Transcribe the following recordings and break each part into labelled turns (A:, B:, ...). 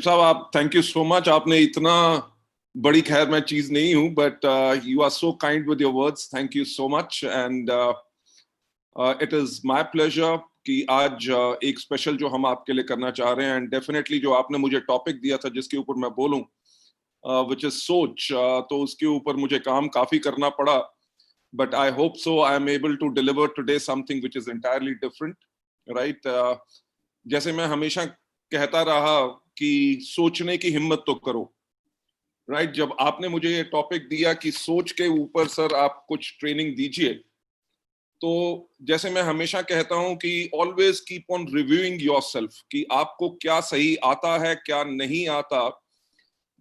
A: साहब, आप thank you so much. आपने इतना बड़ी, खैर मैं चीज नहीं हूं, but you are so kind with your words. Thank you so much and it is my pleasure कि आज एक स्पेशल जो हम आपके लिए करना चाह रहे हैं, एंड डेफिनेटली जो आपने मुझे टॉपिक दिया था जिसके ऊपर मैं बोलूं, विच इज सोच, तो उसके ऊपर मुझे काम काफी करना पड़ा, but I hope so I am able to deliver today something which is entirely different, right. जैसे मैं हमेशा कहता रहा कि सोचने की हिम्मत तो करो, राइट। जब आपने मुझे ये टॉपिक दिया कि सोच के ऊपर सर आप कुछ ट्रेनिंग दीजिए, तो जैसे मैं हमेशा कहता हूं कि always keep on reviewing yourself कि आपको क्या सही आता है, क्या नहीं आता।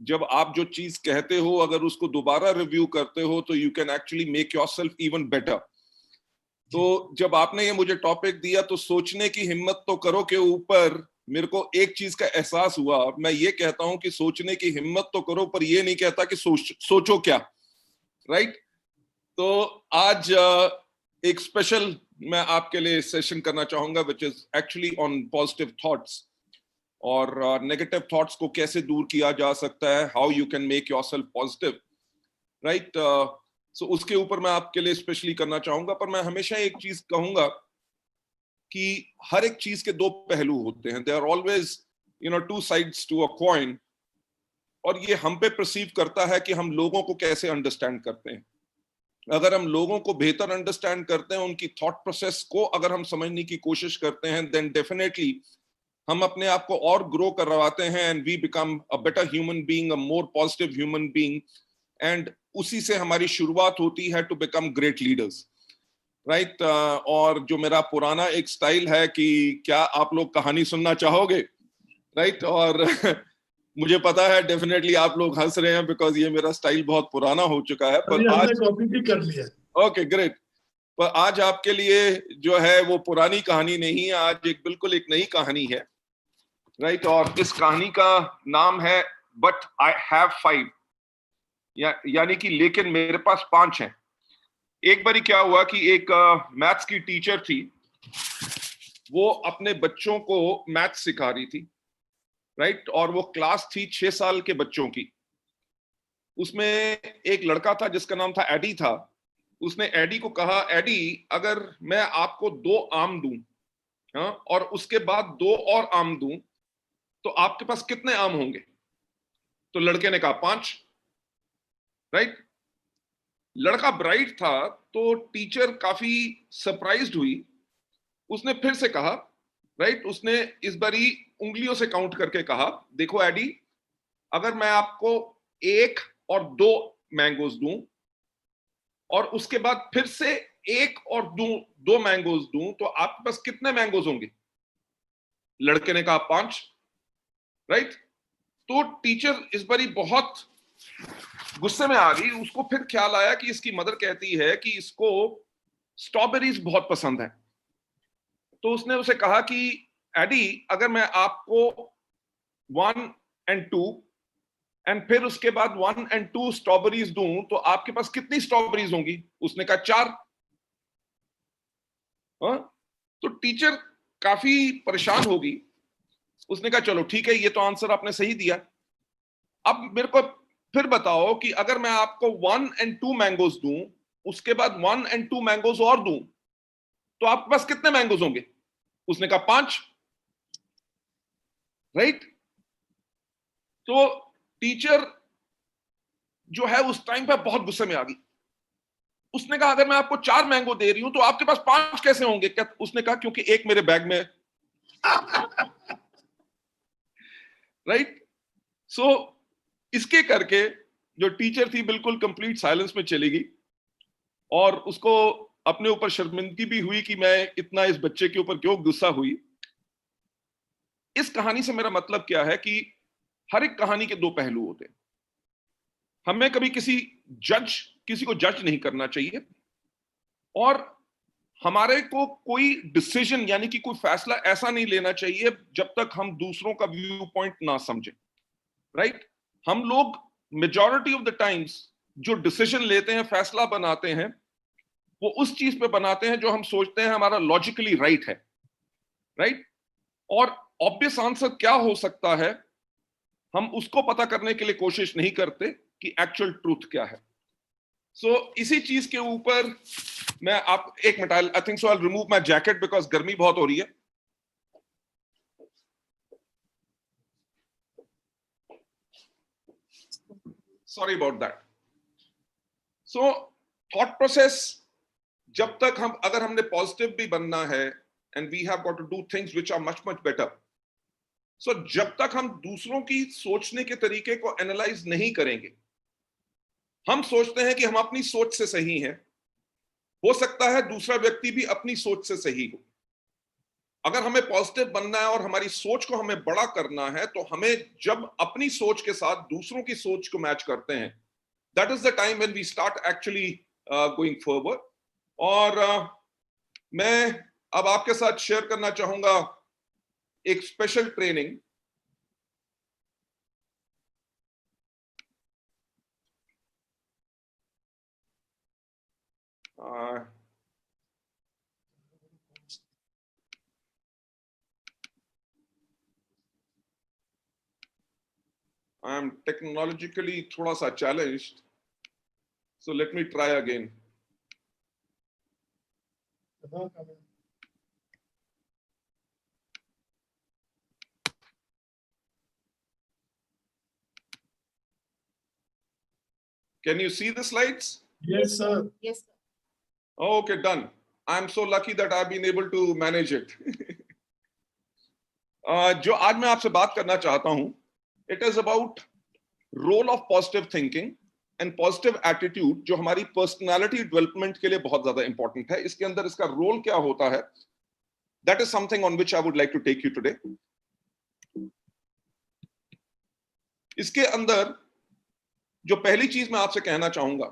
A: जब आप जो चीज कहते हो, अगर उसको दोबारा रिव्यू करते हो, तो you can actually make yourself even better. तो जब आपने ये मुझे टॉपिक दिया, तो सोचने की हिम्मत तो करो के ऊपर मेरे को एक चीज का एहसास हुआ। मैं ये कहता हूं कि सोचने की हिम्मत तो करो, पर ये नहीं कहता कि सोचो क्या, राइट। तो आज एक स्पेशल मैं आपके लिए सेशन करना चाहूंगा, which is actually on positive thoughts, और नेगेटिव थॉट्स को कैसे दूर किया जा सकता है, how you can make yourself positive, right. So उसके ऊपर मैं आपके लिए स्पेशली करना चाहूंगा। पर मैं हमेशा एक चीज कहूंगा कि हर एक चीज के दो पहलू होते हैं। There are always two sides to a coin, और ये हम पे परसीव करता है कि हम लोगों को कैसे अंडरस्टैंड करते हैं। अगर हम लोगों को बेहतर अंडरस्टैंड करते हैं, उनकी थॉट प्रोसेस को अगर हम समझने की कोशिश करते हैं, देन डेफिनेटली हम अपने आप को और ग्रो करवाते हैं, and we become a better human being, a more positive human being, and उसी से हमारी शुरुआत होती है to become great leaders, right. और जो मेरा पुराना एक स्टाइल है कि क्या आप लोग कहानी सुनना चाहोगे, राइट। और मुझे पता है डेफिनेटली आप लोग हंस रहे हैं, बिकॉज ये मेरा स्टाइल बहुत पुराना हो चुका है। पर आज
B: कॉपी भी कर लिया।
A: Okay, great. पर आज आपके लिए जो है वो पुरानी कहानी नहीं है, आज एक बिल्कुल एक नई कहानी है, राइट। और इस कहानी का नाम है बट आई हैव 5, यानी कि लेकिन मेरे पास 5 हैं। एक बारी क्या हुआ कि एक मैथ्स की टीचर थी, वो अपने बच्चों को मैथ्स सिखा रही थी, राइट। और वो क्लास थी 6 साल के बच्चों की। उसमें एक लड़का था जिसका नाम था एडी था। उसने एडी को कहा, एडी अगर मैं आपको 2 आम दूं, हाँ, और उसके बाद 2 और आम दूं, तो आपके पास कितने आम होंगे? तो लड़के ने कहा 5, राइट। लड़का ब्राइट था, तो टीचर काफी सरप्राइज्ड हुई। उसने फिर से कहा, राइट, उसने इस बारी उंगलियों से काउंट करके कहा, देखो एडी, अगर मैं आपको 1 और 2 मैंगोज दूं, और उसके बाद फिर से 1 और 2 मैंगोज दूं, तो आपके पास कितने मैंगोज होंगे? लड़के ने कहा 5, राइट। तो टीचर इस बारी बहुत गुस्से में आ गई। उसको फिर ख्याल आया कि इसकी मदर कहती है कि इसको स्ट्रॉबेरीज बहुत पसंद है। तो उसने उसे कहा कि एडी, अगर मैं आपको 1 और 2 एंड फिर उसके बाद 1 और 2 स्ट्रॉबेरीज दूं, तो आपके पास कितनी स्ट्रॉबेरीज होंगी? उसने कहा 4। हाँ? तो टीचर काफी परेशान होगी। उसने कहा चलो ठीक है, ये तो आंसर आपने सही दिया। अब मेरे को फिर बताओ कि अगर मैं आपको 1 और 2 मैंगोज दूं, उसके बाद 1 और 2 मैंगोज और दूं, तो आपके पास कितने मैंगोज होंगे? उसने कहा 5, राइट। तो टीचर जो है उस टाइम पे बहुत गुस्से में आ गई। उसने कहा, अगर मैं आपको 4 मैंगो दे रही हूं, तो आपके पास 5 कैसे होंगे? क्या? उसने कहा, क्योंकि एक मेरे बैग में। राइट। सो इसके करके जो टीचर थी बिल्कुल कंप्लीट साइलेंस में चली गई, और उसको अपने ऊपर शर्मिंदगी भी हुई कि मैं इतना इस बच्चे के ऊपर क्यों गुस्सा हुई। इस कहानी से मेरा मतलब क्या है कि हर एक कहानी के 2 पहलू होते हैं। हमें कभी किसी को जज नहीं करना चाहिए, और हमारे को कोई डिसीजन यानी कि कोई फैसला ऐसा नहीं लेना चाहिए जब तक हम दूसरों का व्यू पॉइंट ना समझें, राइट। हम लोग मेजॉरिटी ऑफ द टाइम्स जो डिसीजन लेते हैं, फैसला बनाते हैं, वो उस चीज पे बनाते हैं जो हम सोचते हैं हमारा लॉजिकली राइट है, राइट। और ऑब्वियस आंसर क्या हो सकता है हम उसको पता करने के लिए कोशिश नहीं करते कि एक्चुअल ट्रूथ क्या है। सो इसी चीज के ऊपर मैं आप एक minute, I think so I remove my jacket because गर्मी बहुत हो रही है। Sorry about that. So thought process, जब तक हम, अगर हमने पॉजिटिव भी बनना है, and we have got to do things which are much much better. So जब तक हम दूसरों की सोचने के तरीके को एनालाइज नहीं करेंगे, हम सोचते हैं कि हम अपनी सोच से सही हैं, हो सकता है दूसरा व्यक्ति भी अपनी सोच से सही हो। अगर हमें पॉजिटिव बनना है और हमारी सोच को हमें बड़ा करना है, तो हमें जब अपनी सोच के साथ दूसरों की सोच को मैच करते हैं, that is the time when we start actually going forward. और मैं अब आपके साथ शेयर करना चाहूंगा एक special training. I am technologically थोड़ा सा challenged, so let me try again. Can you see the slides?
B: Yes, sir.
C: Yes, sir.
A: Oh, okay, done. I'm so lucky that I've been able to manage it. जो आज मैं आपसे बात करना चाहता हूं, it is about role of positive thinking and positive attitude, जो हमारी पर्सनालिटी डेवलपमेंट के लिए बहुत ज्यादा इंपॉर्टेंट है। इसके अंदर इसका रोल क्या होता है, that is something on which I would like to take you today. इसके अंदर जो पहली चीज मैं आपसे कहना चाहूंगा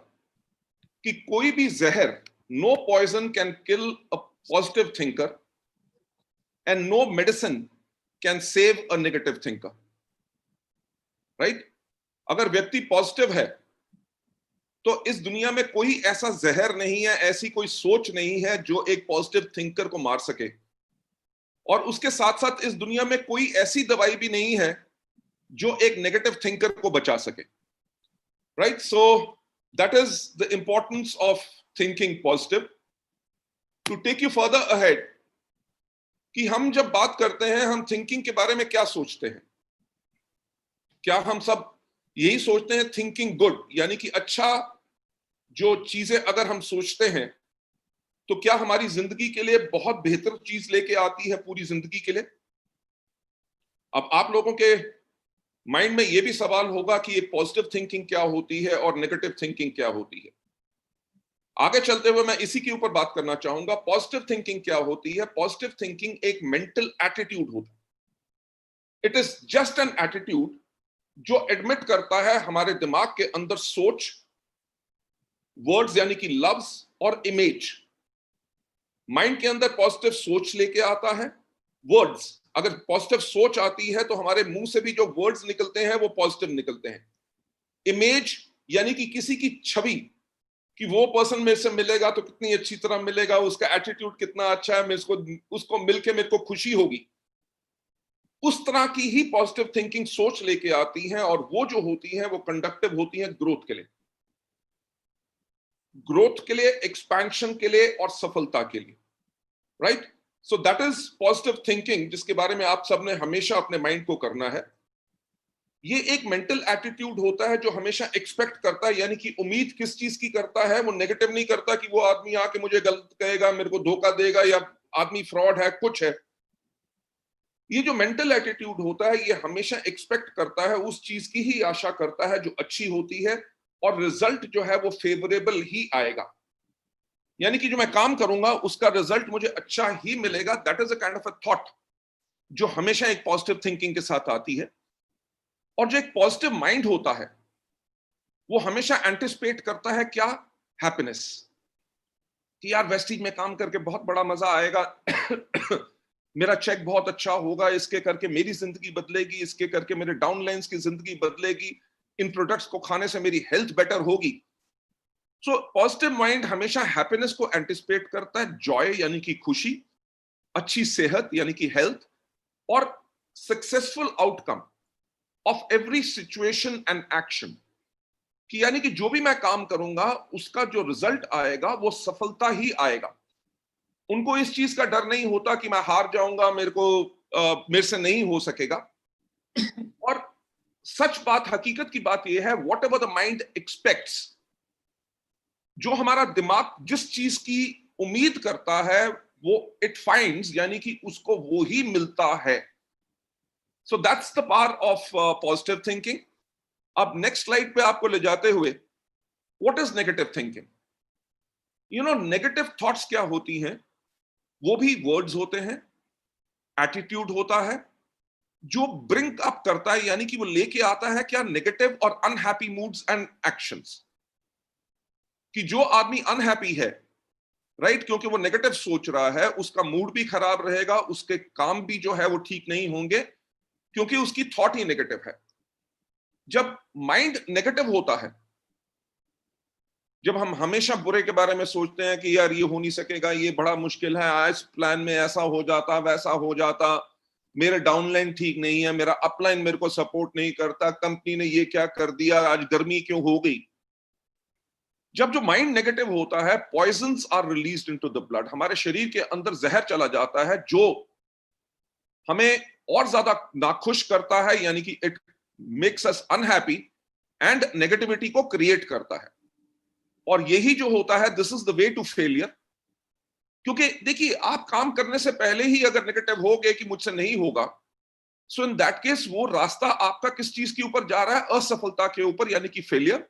A: कि कोई भी जहर, no poison can kill a positive thinker and no medicine can save a negative thinker, right? अगर व्यक्ति पॉजिटिव है तो इस दुनिया में कोई ऐसा जहर नहीं है, ऐसी कोई सोच नहीं है जो एक पॉजिटिव थिंकर को मार सके। और उसके साथ साथ इस दुनिया में कोई ऐसी दवाई भी नहीं है जो एक नेगेटिव थिंकर को बचा सके, right? So that is the importance of thinking positive. To take you further ahead, कि हम जब बात करते हैं, हम थिंकिंग के बारे में क्या सोचते हैं? क्या हम सब यही सोचते हैं थिंकिंग गुड, यानी कि अच्छा जो चीजें अगर हम सोचते हैं तो क्या हमारी जिंदगी के लिए बहुत बेहतर चीज लेके आती है पूरी जिंदगी के लिए? अब आप लोगों के माइंड में ये भी सवाल होगा कि ये पॉजिटिव थिंकिंग क्या होती है और नेगेटिव थिंकिंग क्या होती है। आगे चलते हुए मैं इसी के ऊपर बात करना चाहूंगा। पॉजिटिव थिंकिंग क्या होती है? पॉजिटिव थिंकिंग एक मेंटल एटीट्यूड होता है। It is just an attitude जो एडमिट करता है हमारे दिमाग के अंदर सोच, वर्ड्स यानी कि लफ्ज और इमेज। माइंड के अंदर पॉजिटिव सोच लेके आता है, वर्ड्स, अगर पॉजिटिव सोच आती है तो हमारे मुंह से भी जो वर्ड्स निकलते हैं वो पॉजिटिव निकलते हैं। इमेज यानी कि किसी की छवि, कि वो पर्सन मेरे से मिलेगा तो कितनी अच्छी तरह मिलेगा, उसका एटीट्यूड कितना अच्छा है, मैं उसको मिलके मेरे को खुशी होगी। उस तरह की ही पॉजिटिव थिंकिंग सोच लेके आती है, और वो जो होती है वो कंडक्टिव होती है ग्रोथ के लिए, एक्सपेंशन के लिए और सफलता के लिए, right? So that is positive thinking, जिसके बारे में आप सबने हमेशा अपने माइंड को करना है। ये एक मेंटल एटीट्यूड होता है जो हमेशा एक्सपेक्ट करता है, यानी कि उम्मीद किस चीज की करता है, वो नेगेटिव नहीं करता कि वो आदमी आके मुझे गलत कहेगा, मेरे को धोखा देगा, या आदमी फ्रॉड है, कुछ है। ये जो मेंटल एटीट्यूड होता है ये हमेशा एक्सपेक्ट करता है, उस चीज की ही आशा करता है जो अच्छी होती है, और रिजल्ट जो है वो फेवरेबल ही आएगा। यानी कि जो मैं काम करूंगा उसका रिजल्ट मुझे अच्छा ही मिलेगा। That is a kind of a thought जो हमेशा एक पॉजिटिव थिंकिंग के साथ आती है। और जो एक पॉजिटिव माइंड होता है वो हमेशा एंटिसिपेट करता है क्या? हैप्पीनेस, कि यार वेस्टीज में काम करके बहुत बड़ा मजा आएगा मेरा चेक बहुत अच्छा होगा, इसके करके मेरी जिंदगी बदलेगी, इसके करके मेरे डाउनलाइंस की जिंदगी बदलेगी, इन प्रोडक्ट्स को खाने से मेरी हेल्थ बेटर होगी। सो पॉजिटिव माइंड हमेशा हैप्पीनेस को एंटिसिपेट करता है, जॉय यानी कि खुशी, अच्छी सेहत यानी कि हेल्थ, और successful outcome of every situation and action, कि यानी कि जो भी मैं काम करूंगा उसका जो रिजल्ट आएगा वो सफलता ही आएगा। उनको इस चीज का डर नहीं होता कि मैं हार जाऊंगा, मेरे से नहीं हो सकेगा। और सच बात, हकीकत की बात यह है, what ever the mind aspects, जो हमारा दिमाग जिस चीज की उम्मीद करता है वो इट फाइंड्स, यानी कि उसको वो ही मिलता है। So that's the power of positive thinking. अब नेक्स्ट स्लाइड पे आपको ले जाते हुए, what is negative thinking? Negative thoughts क्या होती हैं? वो भी वर्ड्स होते हैं, एटीट्यूड होता है, जो ब्रिंक अप करता है, यानी कि वो लेके आता है क्या, नेगेटिव और अनहैप्पी मूड्स एंड एक्शंस। कि जो आदमी अनहैप्पी है, राइट, क्योंकि वो नेगेटिव सोच रहा है, उसका मूड भी खराब रहेगा, उसके काम भी जो है वो ठीक नहीं होंगे, क्योंकि उसकी थॉट ही नेगेटिव है। जब माइंड नेगेटिव होता है, जब हम हमेशा बुरे के बारे में सोचते हैं कि यार ये हो नहीं सकेगा, ये बड़ा मुश्किल है, आज प्लान में ऐसा हो जाता, वैसा हो जाता, मेरे डाउनलाइन ठीक नहीं है, मेरा अपलाइन मेरे को सपोर्ट नहीं करता, कंपनी ने ये क्या कर दिया, आज गर्मी क्यों हो गई। जब जो माइंड नेगेटिव होता है, poisons are released into the blood, हमारे शरीर के अंदर जहर चला जाता है, जो हमें और ज्यादा नाखुश करता है, यानी कि it makes us unhappy and negativity को क्रिएट करता है। और यही जो होता है, this is the way to failure. क्योंकि देखिए, आप काम करने से पहले ही अगर नेगेटिव हो गए कि मुझसे नहीं होगा, सो इन दैट केस वो रास्ता आपका किस चीज के ऊपर जा रहा है? असफलता के ऊपर, यानी कि फेलियर।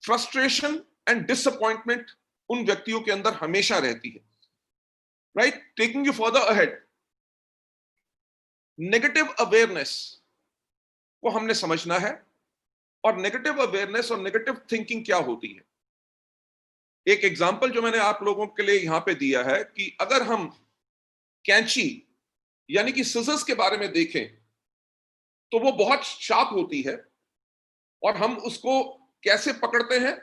A: फ्रस्ट्रेशन एंड डिसअपॉइंटमेंट उन व्यक्तियों के अंदर हमेशा रहती है, right. Taking you further ahead, negative awareness को हमने समझना है। और नेगेटिव अवेयरनेस और नेगेटिव थिंकिंग क्या होती है? एक एग्जांपल जो मैंने आप लोगों के लिए यहां पे दिया है, कि अगर हम कैंची यानी कि सिजर्स के बारे में देखें, तो वो बहुत शार्प होती है, और हम उसको कैसे पकड़ते हैं?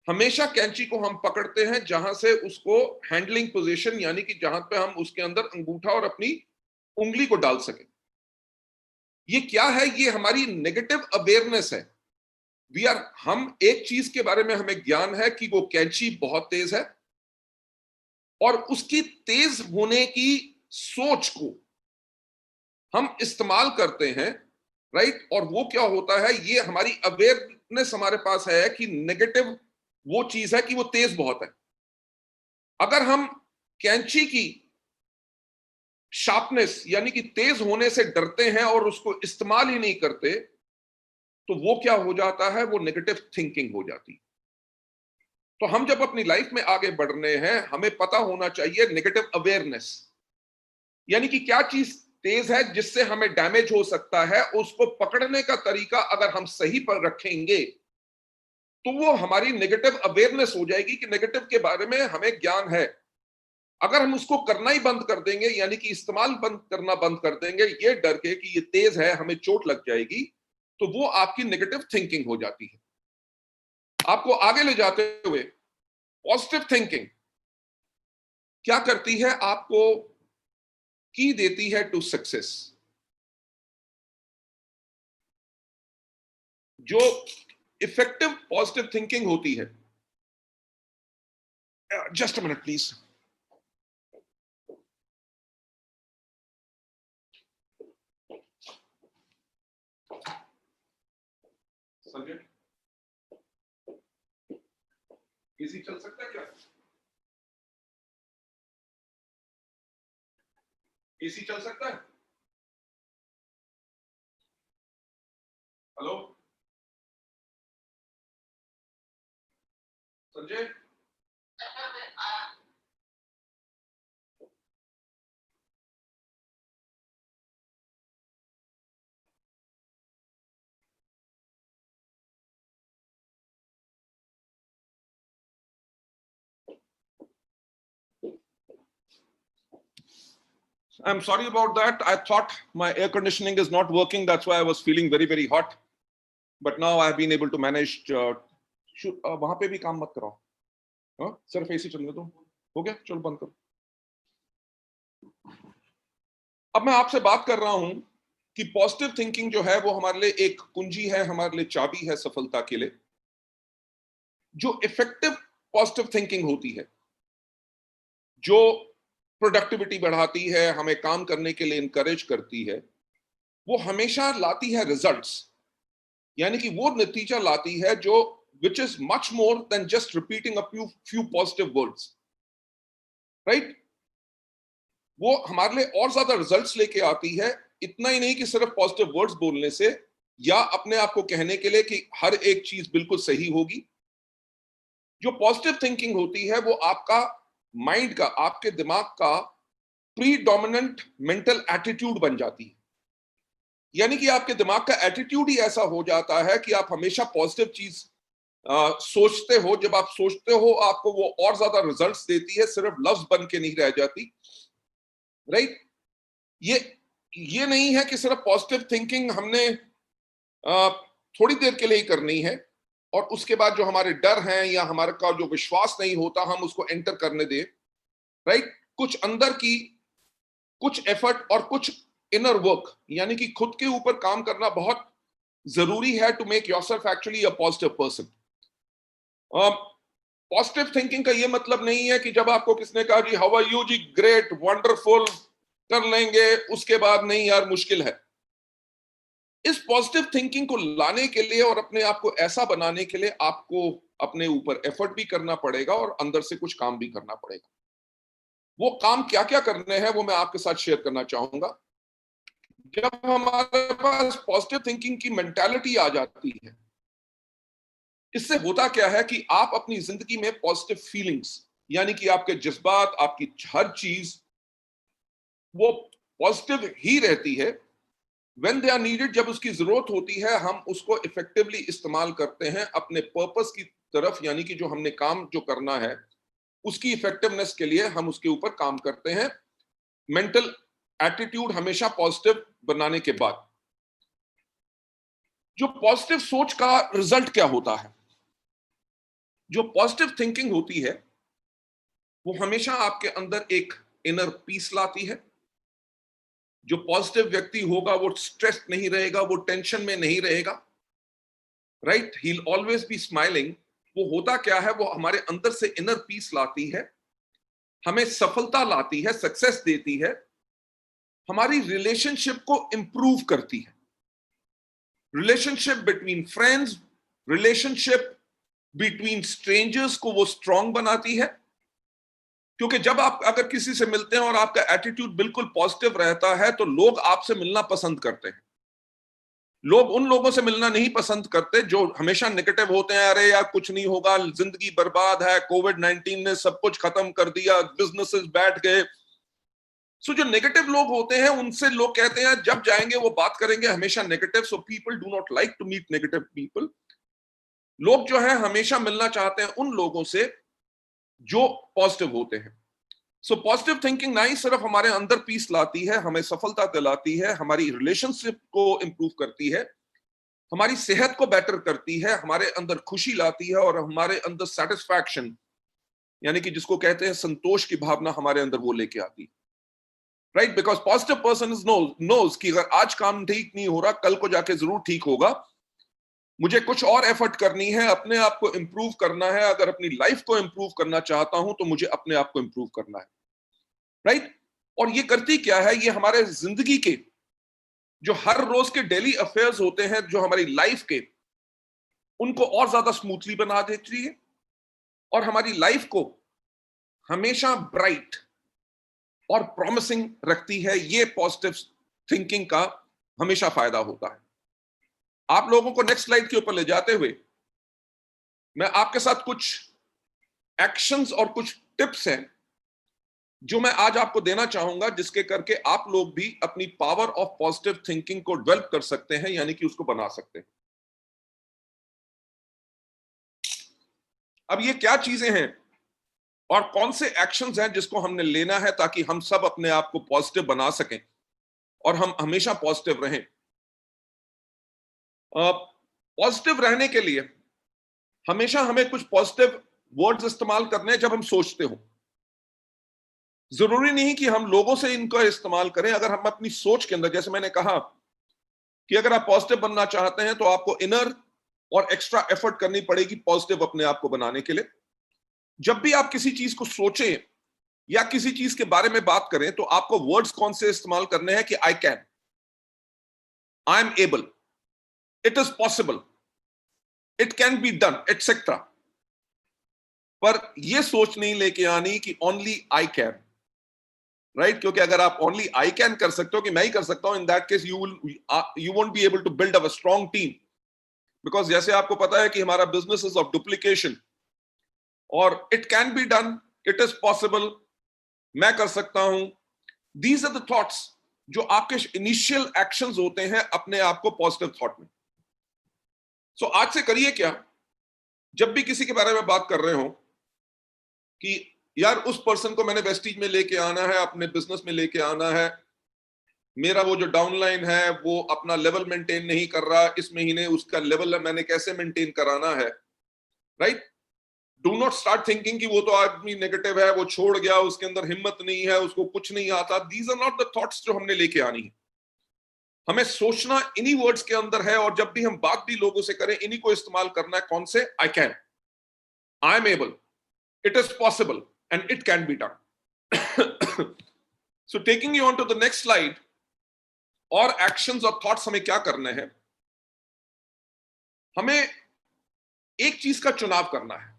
A: हमेशा कैंची को हम पकड़ते हैं जहां से उसको हैंडलिंग पोजीशन, यानी कि जहां पे हम उसके अंदर अंगूठा और अपनी उंगली को डाल सकें। ये क्या है? ये हमारी नेगेटिव अवेयरनेस है। हम एक चीज के बारे में हमें ज्ञान है कि वो कैंची बहुत तेज है, और उसकी तेज होने की सोच को हम इस्तेमाल करते हैं, राइट। और वो क्या होता है, ये हमारी अवेयरनेस हमारे पास है कि नेगेटिव वो चीज है कि वो तेज बहुत है। अगर हम कैंची की शार्पनेस यानी कि तेज होने से डरते हैं और उसको इस्तेमाल ही नहीं करते, तो वो क्या हो जाता है? वो नेगेटिव थिंकिंग हो जाती है। तो हम जब अपनी लाइफ में आगे बढ़ रहे हैं, हमें पता होना चाहिए नेगेटिव अवेयरनेस, यानी कि क्या चीज तेज है जिससे हमें डैमेज हो सकता है, उसको पकड़ने का तरीका अगर हम सही पर रखेंगे, तो वो हमारी नेगेटिव अवेयरनेस हो जाएगी कि नेगेटिव के बारे में हमें ज्ञान है। अगर हम उसको करना ही बंद कर देंगे, यानी कि इस्तेमाल करना बंद कर देंगे, ये डर के कि ये तेज है, हमें चोट लग जाएगी, तो वो आपकी नेगेटिव थिंकिंग हो जाती है। आपको आगे ले जाते हुए, पॉजिटिव थिंकिंग क्या करती है? आपको की देती है टू सक्सेस। जो इफेक्टिव पॉजिटिव थिंकिंग होती है, just a minute please. Sanjay, AC चल सकता है क्या? एसी चल सकता है? Hello Sanjay. I'm sorry about that. I thought my air conditioning is not working. That's why I was feeling very, very hot. But now I've been able to manage. वहां पे भी काम मत कराओ, हाँ? सिर्फ एसी चलने दो। हो गया, चलो बंद करो। अब मैं आपसे बात कर रहा हूं कि पॉजिटिव थिंकिंग जो है वो हमारे लिए एक कुंजी है, हमारे लिए चाबी है सफलता के लिए। जो इफेक्टिव पॉजिटिव थिंकिंग होती है, जो प्रोडक्टिविटी बढ़ाती है, हमें काम करने के लिए इनकरेज करती है, वो हमेशा लाती है रिजल्ट्स, यानी कि वो नतीजा लाती है जो which is much more than just repeating a few positive words, right? वो हमारे लिए और ज्यादा रिजल्ट्स लेके आती है। इतना ही नहीं कि सिर्फ पॉजिटिव वर्ड्स बोलने से या अपने आप को कहने के लिए कि हर एक चीज बिल्कुल सही होगी। जो पॉजिटिव थिंकिंग होती है वो आपका माइंड का, आपके दिमाग का प्रीडोमिनेंट मेंटल एटीट्यूड बन जाती है। यानी कि आपके दिमाग का एटीट्यूड ही ऐसा हो जाता है कि आप हमेशा पॉजिटिव चीज सोचते हो। जब आप सोचते हो आपको वो और ज्यादा रिजल्ट्स देती है, सिर्फ लफ्ज बन के नहीं रह जाती, राइट? ये नहीं है कि सिर्फ पॉजिटिव थिंकिंग हमने थोड़ी देर के लिए ही करनी है और उसके बाद जो हमारे डर हैं या हमारे का जो विश्वास नहीं होता हम उसको एंटर करने दे, राइट? कुछ अंदर की कुछ एफर्ट और कुछ इनर वर्क, यानी कि खुद के ऊपर काम करना बहुत जरूरी है to make yourself actually a positive person. Positive thinking का ये मतलब नहीं है कि जब आपको किसने कहा जी हाउ आर यू जी, ग्रेट, वंडरफुल, कर लेंगे, उसके बाद नहीं यार मुश्किल है। इस पॉजिटिव थिंकिंग को लाने के लिए और अपने आप को ऐसा बनाने के लिए आपको अपने ऊपर एफर्ट भी करना पड़ेगा और अंदर से कुछ काम भी करना पड़ेगा। वो काम क्या क्या करने हैं वो मैं आपके साथ शेयर करना चाहूंगा। जब हमारे पास पॉजिटिव थिंकिंग की मेंटालिटी आ जाती है, इससे होता क्या है कि आप अपनी जिंदगी में पॉजिटिव फीलिंग्स, यानी कि आपके जज्बात, आपकी हर चीज वो पॉजिटिव ही रहती है। व्हेन दे आर नीडेड, जब उसकी जरूरत होती है हम उसको इफेक्टिवली इस्तेमाल करते हैं अपने पर्पस की तरफ, यानी कि जो हमने काम जो करना है उसकी इफेक्टिवनेस के लिए हम उसके ऊपर काम करते हैं। मेंटल एटीट्यूड हमेशा पॉजिटिव बनाने के बाद जो पॉजिटिव सोच का रिजल्ट क्या होता है, जो पॉजिटिव थिंकिंग होती है वो हमेशा आपके अंदर एक इनर पीस लाती है। जो पॉजिटिव व्यक्ति होगा वो स्ट्रेस नहीं रहेगा, वो टेंशन में नहीं रहेगा, right? He will always be smiling. वो होता क्या है, वो हमारे अंदर से इनर पीस लाती है, हमें सफलता लाती है, सक्सेस देती है, हमारी रिलेशनशिप को इंप्रूव करती है। Relationship between friends, relationship between strangers को वो स्ट्रांग बनाती है। क्योंकि जब आप अगर किसी से मिलते हैं और आपका एटीट्यूड बिल्कुल पॉजिटिव रहता है तो लोग आपसे मिलना पसंद करते हैं। लोग उन लोगों से मिलना नहीं पसंद करते जो हमेशा नेगेटिव होते हैं, अरे यार कुछ नहीं होगा, जिंदगी बर्बाद है, कोविड-19 ने सब कुछ खत्म कर दिया, बिजनेसेस बैठ गए। सो जो नेगेटिव लोग होते हैं उनसे लोग कहते हैं जब जाएंगे वो बात करेंगे हमेशा negative. So people do not like to meet negative people. लोग जो है हमेशा मिलना चाहते हैं उन लोगों से जो पॉजिटिव होते हैं। सो पॉजिटिव थिंकिंग ना ही सिर्फ हमारे अंदर पीस लाती है, हमें सफलता दिलाती है, हमारी रिलेशनशिप को इंप्रूव करती है, हमारी सेहत को बेटर करती है, हमारे अंदर खुशी लाती है और हमारे अंदर सेटिस्फैक्शन, यानी कि जिसको कहते हैं संतोष की भावना हमारे अंदर वो लेके आती है, right? Because positive person knows कि अगर आज काम ठीक नहीं हो रहा कल को जाके जरूर ठीक होगा, मुझे कुछ और एफर्ट करनी है, अपने आप को इंप्रूव करना है। अगर अपनी लाइफ को इंप्रूव करना चाहता हूं तो मुझे अपने आप को इंप्रूव करना है, राइट? और ये करती क्या है, ये हमारे जिंदगी के जो हर रोज के डेली अफेयर्स होते हैं, जो हमारी लाइफ के, उनको और ज्यादा स्मूथली बना देती है और हमारी लाइफ को हमेशा ब्राइट और प्रॉमिसिंग रखती है। ये पॉजिटिव थिंकिंग का हमेशा फायदा होता है। आप लोगों को नेक्स्ट स्लाइड के ऊपर ले जाते हुए मैं आपके साथ कुछ एक्शंस और कुछ टिप्स हैं जो मैं आज आपको देना चाहूंगा, जिसके करके आप लोग भी अपनी पावर ऑफ पॉजिटिव थिंकिंग को डेवलप कर सकते हैं, यानी कि उसको बना सकते हैं। अब ये क्या चीजें हैं और कौन से एक्शंस हैं जिसको हमने लेना है ताकि हम सब अपने आप को पॉजिटिव बना सकें और हम हमेशा पॉजिटिव रहें। पॉजिटिव रहने के लिए हमेशा हमें कुछ पॉजिटिव वर्ड्स इस्तेमाल करने हैं जब हम सोचते हो। जरूरी नहीं कि हम लोगों से इनका इस्तेमाल करें। अगर हम अपनी सोच के अंदर, जैसे मैंने कहा कि अगर आप पॉजिटिव बनना चाहते हैं तो आपको इनर और एक्स्ट्रा एफर्ट करनी पड़ेगी पॉजिटिव अपने आप को बनाने के लिए। जब भी आप किसी चीज को सोचें या किसी चीज के बारे में बात करें तो आपको वर्ड्स कौन से इस्तेमाल करने हैं कि आई can, I am able, it is possible, it can be done, etcetera. पर यह सोच नहीं लेके आनी कि ओनली आई कैन, राइट? क्योंकि अगर आप ओनली आई कैन कर सकते हो कि मैं ही कर सकता हूं, in that case you won't be able to build a strong team. Because जैसे आपको पता है कि हमारा बिजनेस इज ऑफ डुप्लीकेशन, और it can be done, it is possible, मैं कर सकता हूं। दीज आर द थॉट्स जो आपके इनिशियल एक्शंस होते हैं अपने आप को पॉजिटिव थॉट में। सो आज से करिए क्या, जब भी किसी के बारे में बात कर रहे हो कि यार उस पर्सन को मैंने वेस्टीज में लेके आना है, अपने बिजनेस में लेके आना है, मेरा वो जो डाउनलाइन है वो अपना लेवल मेंटेन नहीं कर रहा, इस महीने उसका लेवल मैंने कैसे मेंटेन कराना है, right? Do not start thinking कि वो तो आदमी नेगेटिव है, वो छोड़ गया, उसके अंदर हिम्मत नहीं है, उसको कुछ नहीं आता। These are not the thoughts जो हमने लेके आनी है। हमें सोचना इन्हीं वर्ड्स के अंदर है, और जब भी हम बात भी लोगों से करें इन्हीं को इस्तेमाल करना है। कौन से? I can, I am able, it is possible and it can be done. So taking you on to the next slide, और एक्शंस और थॉट्स हमें क्या करने हैं? हमें एक चीज का चुनाव करना है।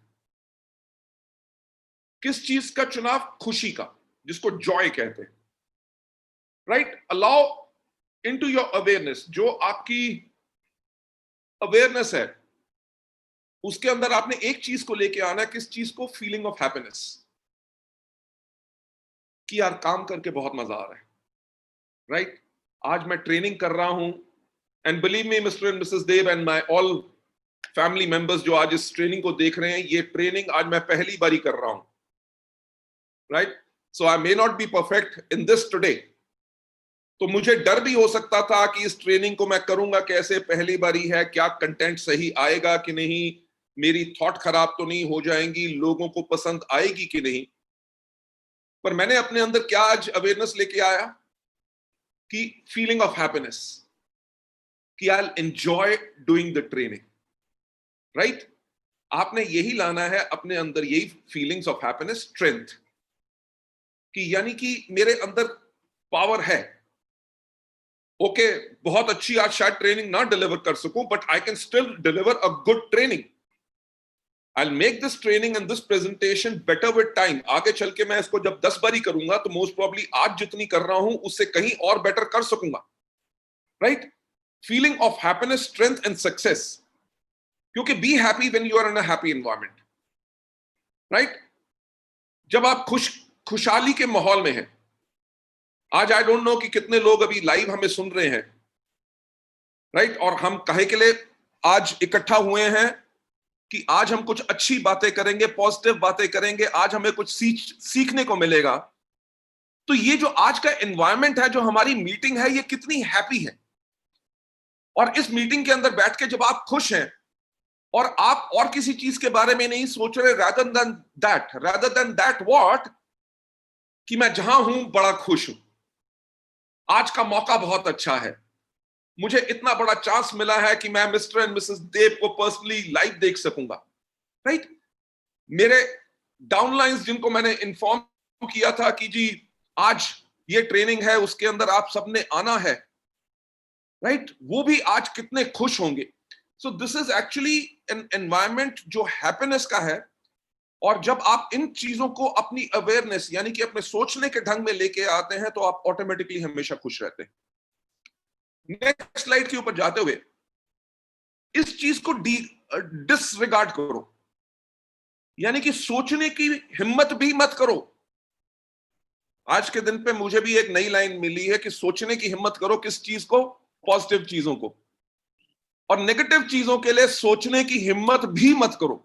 A: किस चीज का चुनाव? खुशी का, जिसको जॉय कहते हैं, right? Allow into your awareness, जो आपकी अवेयरनेस है उसके अंदर आपने एक चीज को लेके आना है। किस चीज को? फीलिंग ऑफ हैप्पीनेस, कि यार काम करके बहुत मजा आ रहा है, राइट? आज मैं ट्रेनिंग कर रहा हूं, and believe me Mr and Mrs Dev and my all family members जो आज इस ट्रेनिंग को देख रहे हैं, ये ट्रेनिंग आज मैं पहली बारी कर रहा हूं, right? So I may not be perfect in this today. तो मुझे डर भी हो सकता था कि इस ट्रेनिंग को मैं करूंगा कैसे, पहली बारी है, क्या कंटेंट सही आएगा कि नहीं, मेरी थॉट खराब तो नहीं हो जाएंगी, लोगों को पसंद आएगी कि नहीं। पर मैंने अपने अंदर क्या आज अवेयरनेस लेके आया कि फीलिंग ऑफ हैप्पीनेस, कि I will enjoy doing the training, right? आपने यही लाना है अपने अंदर, यही फीलिंग्स ऑफ हैप्पीनेस, स्ट्रेंथ, कि यानी कि मेरे अंदर पावर है। ओके, बहुत अच्छी आज शायद ट्रेनिंग ना डिलीवर कर सकूं, but I can still deliver a good training. I'll make this training and this presentation better with time. आगे चल के मैं इसको जब 10 बारी करूंगा तो मोस्ट प्रोबब्ली आज जितनी कर रहा हूं उससे कहीं और बेटर कर सकूंगा, right? Feeling of happiness, strength and success. क्योंकि be happy when you are in a happy environment, right? जब आप खुशहाली के माहौल में हैं। आज आई डोंट नो कि कितने लोग अभी लाइव हमें सुन रहे हैं, राइट? और हम काहे के लिए आज इकट्ठा हुए हैं कि आज हम कुछ अच्छी बातें करेंगे, पॉजिटिव बातें करेंगे, आज हमें कुछ सीखने को मिलेगा। तो ये जो आज का एनवायरनमेंट है, जो हमारी मीटिंग है, ये कितनी हैप्पी है। और इस मीटिंग के अंदर बैठ के जब आप खुश हैं और आप और किसी चीज के बारे में नहीं सोच रहे, rather than that what, कि मैं जहां हूं बड़ा खुश हूं, आज का मौका बहुत अच्छा है, मुझे इतना बड़ा चांस मिला है कि मैं मिस्टर एंड मिसेस देव को पर्सनली लाइव देख सकूंगा, राइट? मेरे डाउनलाइंस जिनको मैंने इन्फॉर्म किया था कि जी आज ये ट्रेनिंग है, उसके अंदर आप सबने आना है, राइट? वो भी आज कितने खुश होंगे। So this is actually an environment जो हैप्पीनेस का है। और जब आप इन चीजों को अपनी अवेयरनेस यानी कि अपने सोचने के ढंग में लेके आते हैं तो आप ऑटोमेटिकली हमेशा खुश रहते हैं। नेक्स्ट स्लाइड के ऊपर जाते हुए इस चीज को डिसरिगार्ड करो, यानी कि सोचने की हिम्मत भी मत करो। आज के दिन पे मुझे भी एक नई लाइन मिली है कि सोचने की हिम्मत करो। किस चीज को? पॉजिटिव चीजों को। और नेगेटिव चीजों के लिए सोचने की हिम्मत भी मत करो,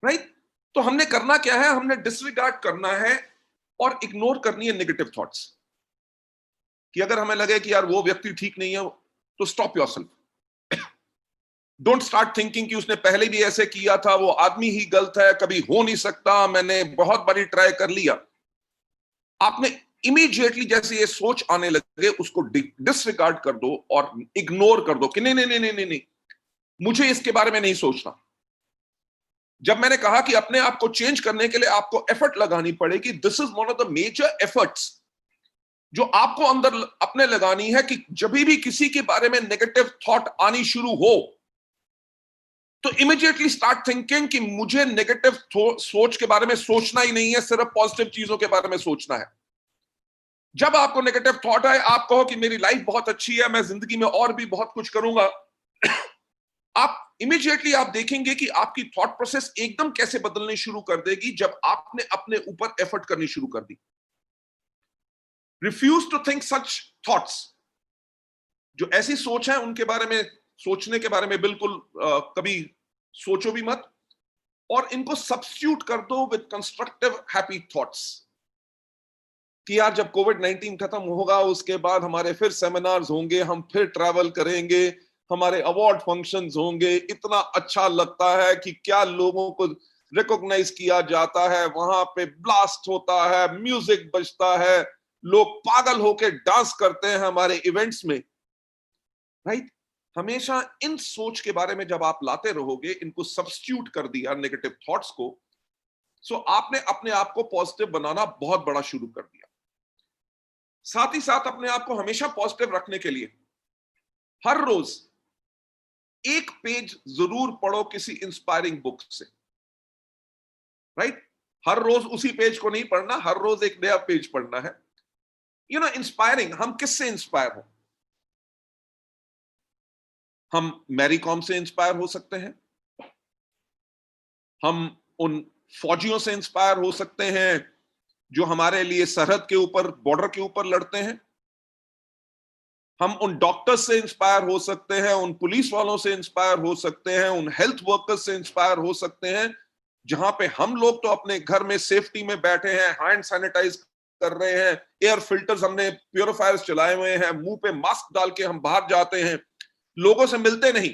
A: राइट? तो हमने करना क्या है? हमने डिसरिगार्ड करना है और इग्नोर करनी है नेगेटिव थॉट्स। कि अगर हमें लगे कि यार वो व्यक्ति ठीक नहीं है तो stop yourself. Don't start thinking कि उसने पहले भी ऐसे किया था, वो आदमी ही गलत है, कभी हो नहीं सकता, मैंने बहुत बारी ट्राई कर लिया। आपने इमीडिएटली जैसे ये सोच आने लगे उसको डिसरिगार्ड कर दो और इग्नोर कर दो कि नहीं नहीं नहीं नहीं नहीं नहीं, मुझे इसके बारे में नहीं सोचना। जब मैंने कहा कि अपने आप को चेंज करने के लिए आपको एफर्ट लगानी पड़ेगी, this is one of the major efforts जो आपको अंदर अपने लगानी है कि जब भी किसी के बारे में नेगेटिव थॉट आनी शुरू हो तो इमीडिएटली स्टार्ट थिंकिंग कि मुझे नेगेटिव सोच के बारे में सोचना ही नहीं है, सिर्फ पॉजिटिव चीजों के बारे में सोचना है। जब आपको नेगेटिव थॉट आए, आप कहो कि मेरी लाइफ बहुत अच्छी है, मैं जिंदगी में और भी बहुत कुछ करूंगा, आप इमीडिएटली आप देखेंगे कि आपकी थॉट प्रोसेस एकदम कैसे बदलनी शुरू कर देगी जब आपने अपने ऊपर एफर्ट करनी शुरू कर दी। Refuse to think such thoughts. जो ऐसी सोच है उनके बारे में सोचने के बारे में बिल्कुल कभी सोचो भी मत, और इनको सब्स्टिट्यूट कर दो विद कंस्ट्रक्टिव हैप्पी थॉट्स कि यार जब कोविड-19 खत्म होगा उसके बाद हमारे फिर सेमिनार्स होंगे, हम फिर ट्रैवल करेंगे, हमारे अवार्ड फंक्शंस होंगे, इतना अच्छा लगता है कि क्या लोगों को रिकॉग्नाइज किया जाता है, वहां पे ब्लास्ट होता है, म्यूजिक बजता है, लोग पागल होके डांस करते हैं हमारे इवेंट्स में, राइट? हमेशा इन सोच के बारे में जब आप लाते रहोगे, इनको सब्स्टिट्यूट कर दिया नेगेटिव थॉट्स को, सो आपने अपने आप को पॉजिटिव बनाना बहुत बड़ा शुरू कर दिया। साथ ही साथ अपने आप को हमेशा पॉजिटिव रखने के लिए हर रोज एक पेज जरूर पढ़ो किसी इंस्पायरिंग बुक से, राइट? हर रोज उसी पेज को नहीं पढ़ना, हर रोज एक नया पेज पढ़ना है। इंस्पायरिंग, हम किससे इंस्पायर हो? हम मैरी कॉम से इंस्पायर हो सकते हैं, हम उन फौजियों से इंस्पायर हो सकते हैं जो हमारे लिए सरहद के ऊपर, बॉर्डर के ऊपर लड़ते हैं, हम उन डॉक्टर्स से इंस्पायर हो सकते हैं, उन पुलिस वालों से इंस्पायर हो सकते हैं, उन हेल्थ वर्कर्स से इंस्पायर हो सकते हैं, जहां पे हम लोग तो अपने घर में सेफ्टी में बैठे हैं, हैंड सैनिटाइज कर रहे हैं, एयर फिल्टर्स हमने प्योरीफायर्स चलाए हुए हैं, मुंह पे मास्क डाल के हम बाहर जाते हैं, लोगों से मिलते नहीं।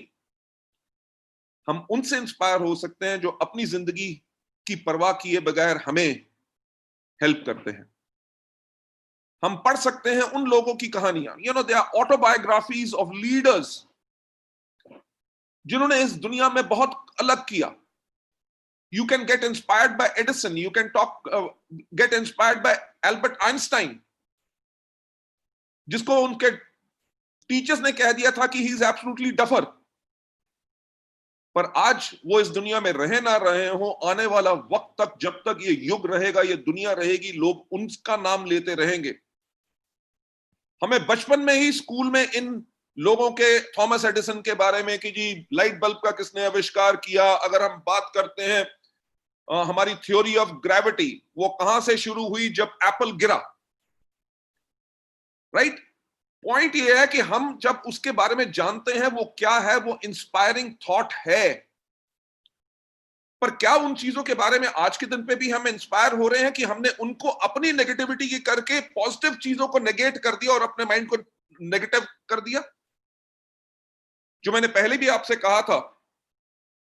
A: हम उनसे इंस्पायर हो सकते हैं जो अपनी जिंदगी की परवाह किए बगैर हमें हेल्प करते हैं। हम पढ़ सकते हैं उन लोगों की कहानियां, they are autobiographies of leaders जिन्होंने इस दुनिया में बहुत अलग किया। You can get inspired by Edison, you can get inspired by Albert Einstein, जिसको उनके टीचर्स ने कह दिया था कि ही इज एब्सोल्युटली डफर, पर आज वो इस दुनिया में रहे ना रहे हो, आने वाला वक्त तक, जब तक ये युग रहेगा, ये दुनिया रहेगी, लोग उनका नाम लेते रहेंगे। हमें बचपन में ही स्कूल में इन लोगों के, थॉमस एडिसन के बारे में कि जी लाइट बल्ब का किसने आविष्कार किया, अगर हम बात करते हैं हमारी थ्योरी ऑफ ग्रेविटी, वो कहां से शुरू हुई? जब एप्पल गिरा, राइट? पॉइंट ये है कि हम जब उसके बारे में जानते हैं वो क्या है, वो इंस्पायरिंग थॉट है। पर क्या उन चीजों के बारे में आज के दिन पे भी हम इंस्पायर हो रहे हैं कि हमने उनको अपनी नेगेटिविटी की करके पॉजिटिव चीजों को नेगेट कर दिया और अपने माइंड को नेगेटिव कर दिया? जो मैंने पहले भी आपसे कहा था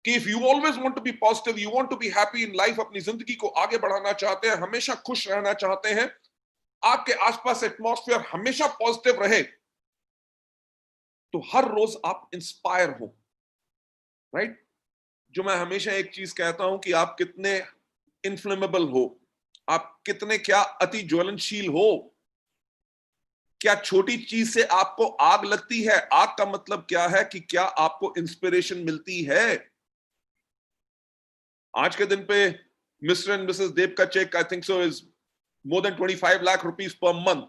A: कि if you always want to be positive, you want to be happy in life, अपनी जिंदगी को आगे बढ़ाना चाहते हैं, हमेशा खुश रहना चाहते हैं, आपके आसपास एटमॉस्फेयर हमेशा पॉजिटिव रहे, तो हर रोज आप इंस्पायर हो, राइट? जो मैं हमेशा एक चीज कहता हूं कि आप कितने इन्फ्लेमेबल हो, आप कितने, क्या अति ज्वलनशील हो, क्या छोटी चीज से आपको आग लगती है? आग का मतलब क्या है कि क्या आपको इंस्पिरेशन मिलती है? आज के दिन पे मिस्टर एंड मिसेस देव का check, I think so, is more than 25 lakh rupees per month.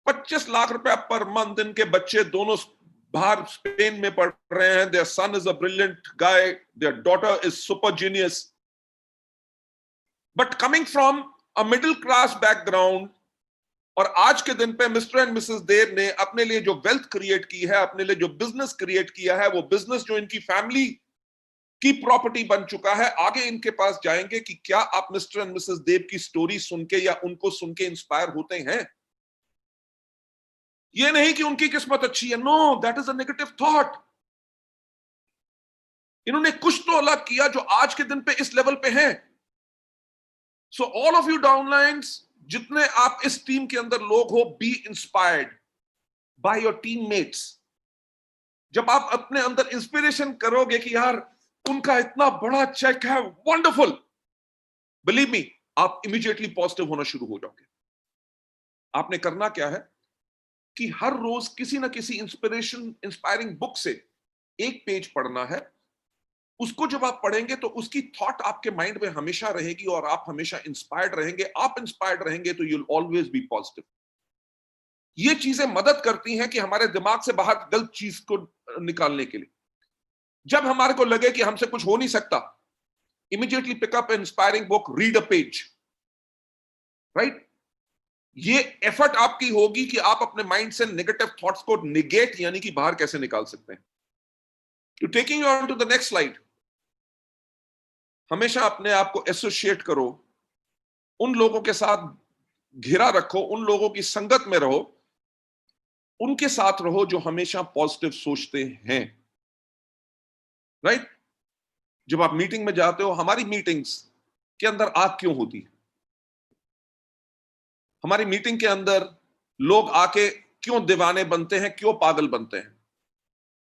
A: 25 lakh रुपया पर मंथ। इनके बच्चे दोनों बाहर स्पेन में पढ़ रहे हैं। Their son is a brilliant guy, their daughter is super genius, but coming from a middle class background. और आज के दिन पे मिस्टर एंड मिसेस देव ने अपने लिए जो वेल्थ क्रिएट की है, अपने लिए जो बिजनेस क्रिएट किया है, वो बिजनेस जो इनकी फैमिली की प्रॉपर्टी बन चुका है। आगे इनके पास जाएंगे कि क्या आप मिस्टर एंड मिसेस देव की स्टोरी सुन के या उनको सुन के इंस्पायर होते हैं? ये नहीं कि उनकी किस्मत अच्छी है, no, that is a negative thought. इन्होंने कुछ तो अलग किया जो आज के दिन पे इस लेवल पे है। So all of you downlines, जितने आप इस टीम के अंदर लोग हो, B inspired by your teammates. जब आप अपने अंदर इंस्पिरेशन करोगे कि यार उनका इतना बड़ा चेक है, वंडरफुल, बिलीव मी, आप इमीडिएटली पॉजिटिव होना शुरू हो जाओगे। आपने करना क्या है कि हर रोज किसी ना किसी इंस्पायरिंग बुक से एक पेज पढ़ना है। उसको जब आप पढ़ेंगे तो उसकी थॉट आपके माइंड में हमेशा रहेगी और आप हमेशा इंस्पायर्ड रहेंगे। आप इंस्पायर्ड रहेंगे तो you will always be positive. ये चीजें मदद करती हैं कि हमारे दिमाग से बाहर गलत चीज को निकालने के लिए। जब हमारे को लगे कि हमसे कुछ हो नहीं सकता, immediately pickup inspiring book, read a page, right. ये एफर्ट आपकी होगी कि आप अपने माइंड से नेगेटिव थॉट्स को निगेट यानी कि बाहर कैसे निकाल सकते हैं। To taking you on to the next slide, हमेशा अपने आप को एसोसिएट करो, उन लोगों के साथ घिरा रखो, उन लोगों की संगत में रहो, उनके साथ रहो जो हमेशा पॉजिटिव सोचते हैं, राइट। जब आप मीटिंग में जाते हो, हमारी मीटिंग्स के अंदर आग क्यों होती है? हमारी मीटिंग के अंदर लोग आके क्यों दीवाने बनते हैं, क्यों पागल बनते हैं?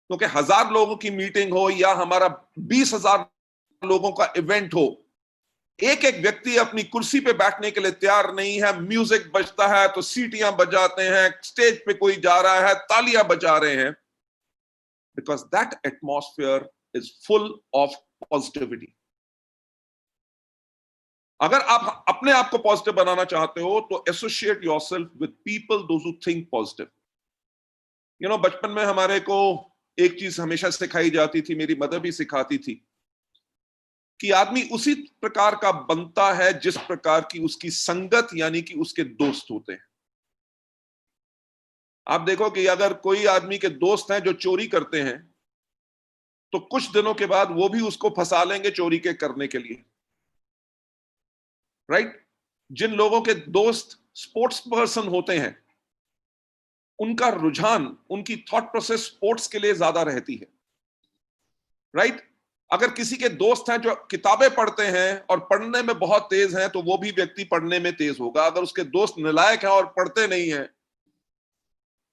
A: क्योंकि 1000 लोगों की मीटिंग हो या हमारा 20,000 लोगों का इवेंट हो, एक एक व्यक्ति अपनी कुर्सी पे बैठने के लिए तैयार नहीं है। म्यूजिक बजता है तो सीटियां बजाते हैं, स्टेज पे कोई जा रहा है तालियां बजा रहे हैं, because that atmosphere is full of positivity. अगर आप अपने आप को पॉजिटिव बनाना चाहते हो तो associate yourself with people those who think positive. You know, बचपन में हमारे को एक चीज हमेशा सिखाई जाती थी, मेरी मदर भी सिखाती थी, कि आदमी उसी प्रकार का बनता है जिस प्रकार की उसकी संगत यानी कि उसके दोस्त होते हैं। आप देखो कि अगर कोई आदमी के दोस्त हैं जो चोरी करते हैं तो कुछ दिनों के बाद वो भी उसको फंसा लेंगे चोरी के करने के लिए, राइट। जिन लोगों के दोस्त स्पोर्ट्स पर्सन होते हैं, उनका रुझान, उनकी थॉट प्रोसेस स्पोर्ट्स के लिए ज्यादा रहती है, राइट। अगर किसी के दोस्त हैं जो किताबें पढ़ते हैं और पढ़ने में बहुत तेज हैं तो वो भी व्यक्ति पढ़ने में तेज होगा। अगर उसके दोस्त नालायक हैं और पढ़ते नहीं हैं,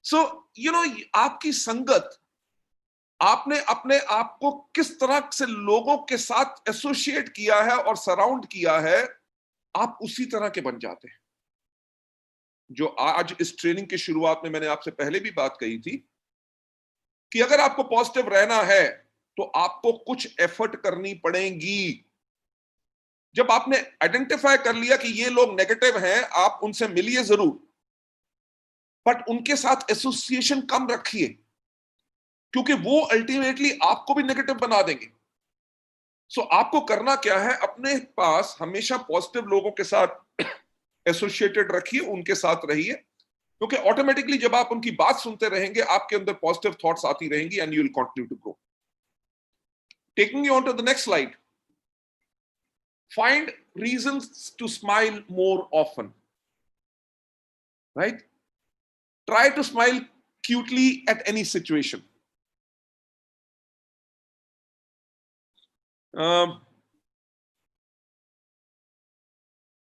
A: सो यू नो, आपकी संगत, आपने अपने आप को किस तरह से लोगों के साथ एसोसिएट किया है और सराउंड किया है, आप उसी तरह के बन जाते हैं। जो आज इस ट्रेनिंग की शुरुआत में मैंने आपसे पहले भी बात कही थी कि अगर आपको पॉजिटिव रहना है तो आपको कुछ एफर्ट करनी पड़ेगी। जब आपने आइडेंटिफाई कर लिया कि ये लोग नेगेटिव हैं, आप उनसे मिलिए जरूर, बट उनके साथ एसोसिएशन कम रखिए, क्योंकि वो अल्टीमेटली आपको भी नेगेटिव बना देंगे। सो आपको करना क्या है, अपने पास हमेशा पॉजिटिव लोगों के साथ एसोसिएटेड रखिए, उनके साथ रहिए, क्योंकि ऑटोमेटिकली जब आप उनकी बात सुनते रहेंगे आपके अंदर पॉजिटिव थॉट्स आती रहेंगी and you will continue to grow. Taking you on to the next slide. Find reasons to smile more often. Right? Try to smile cutely at any situation.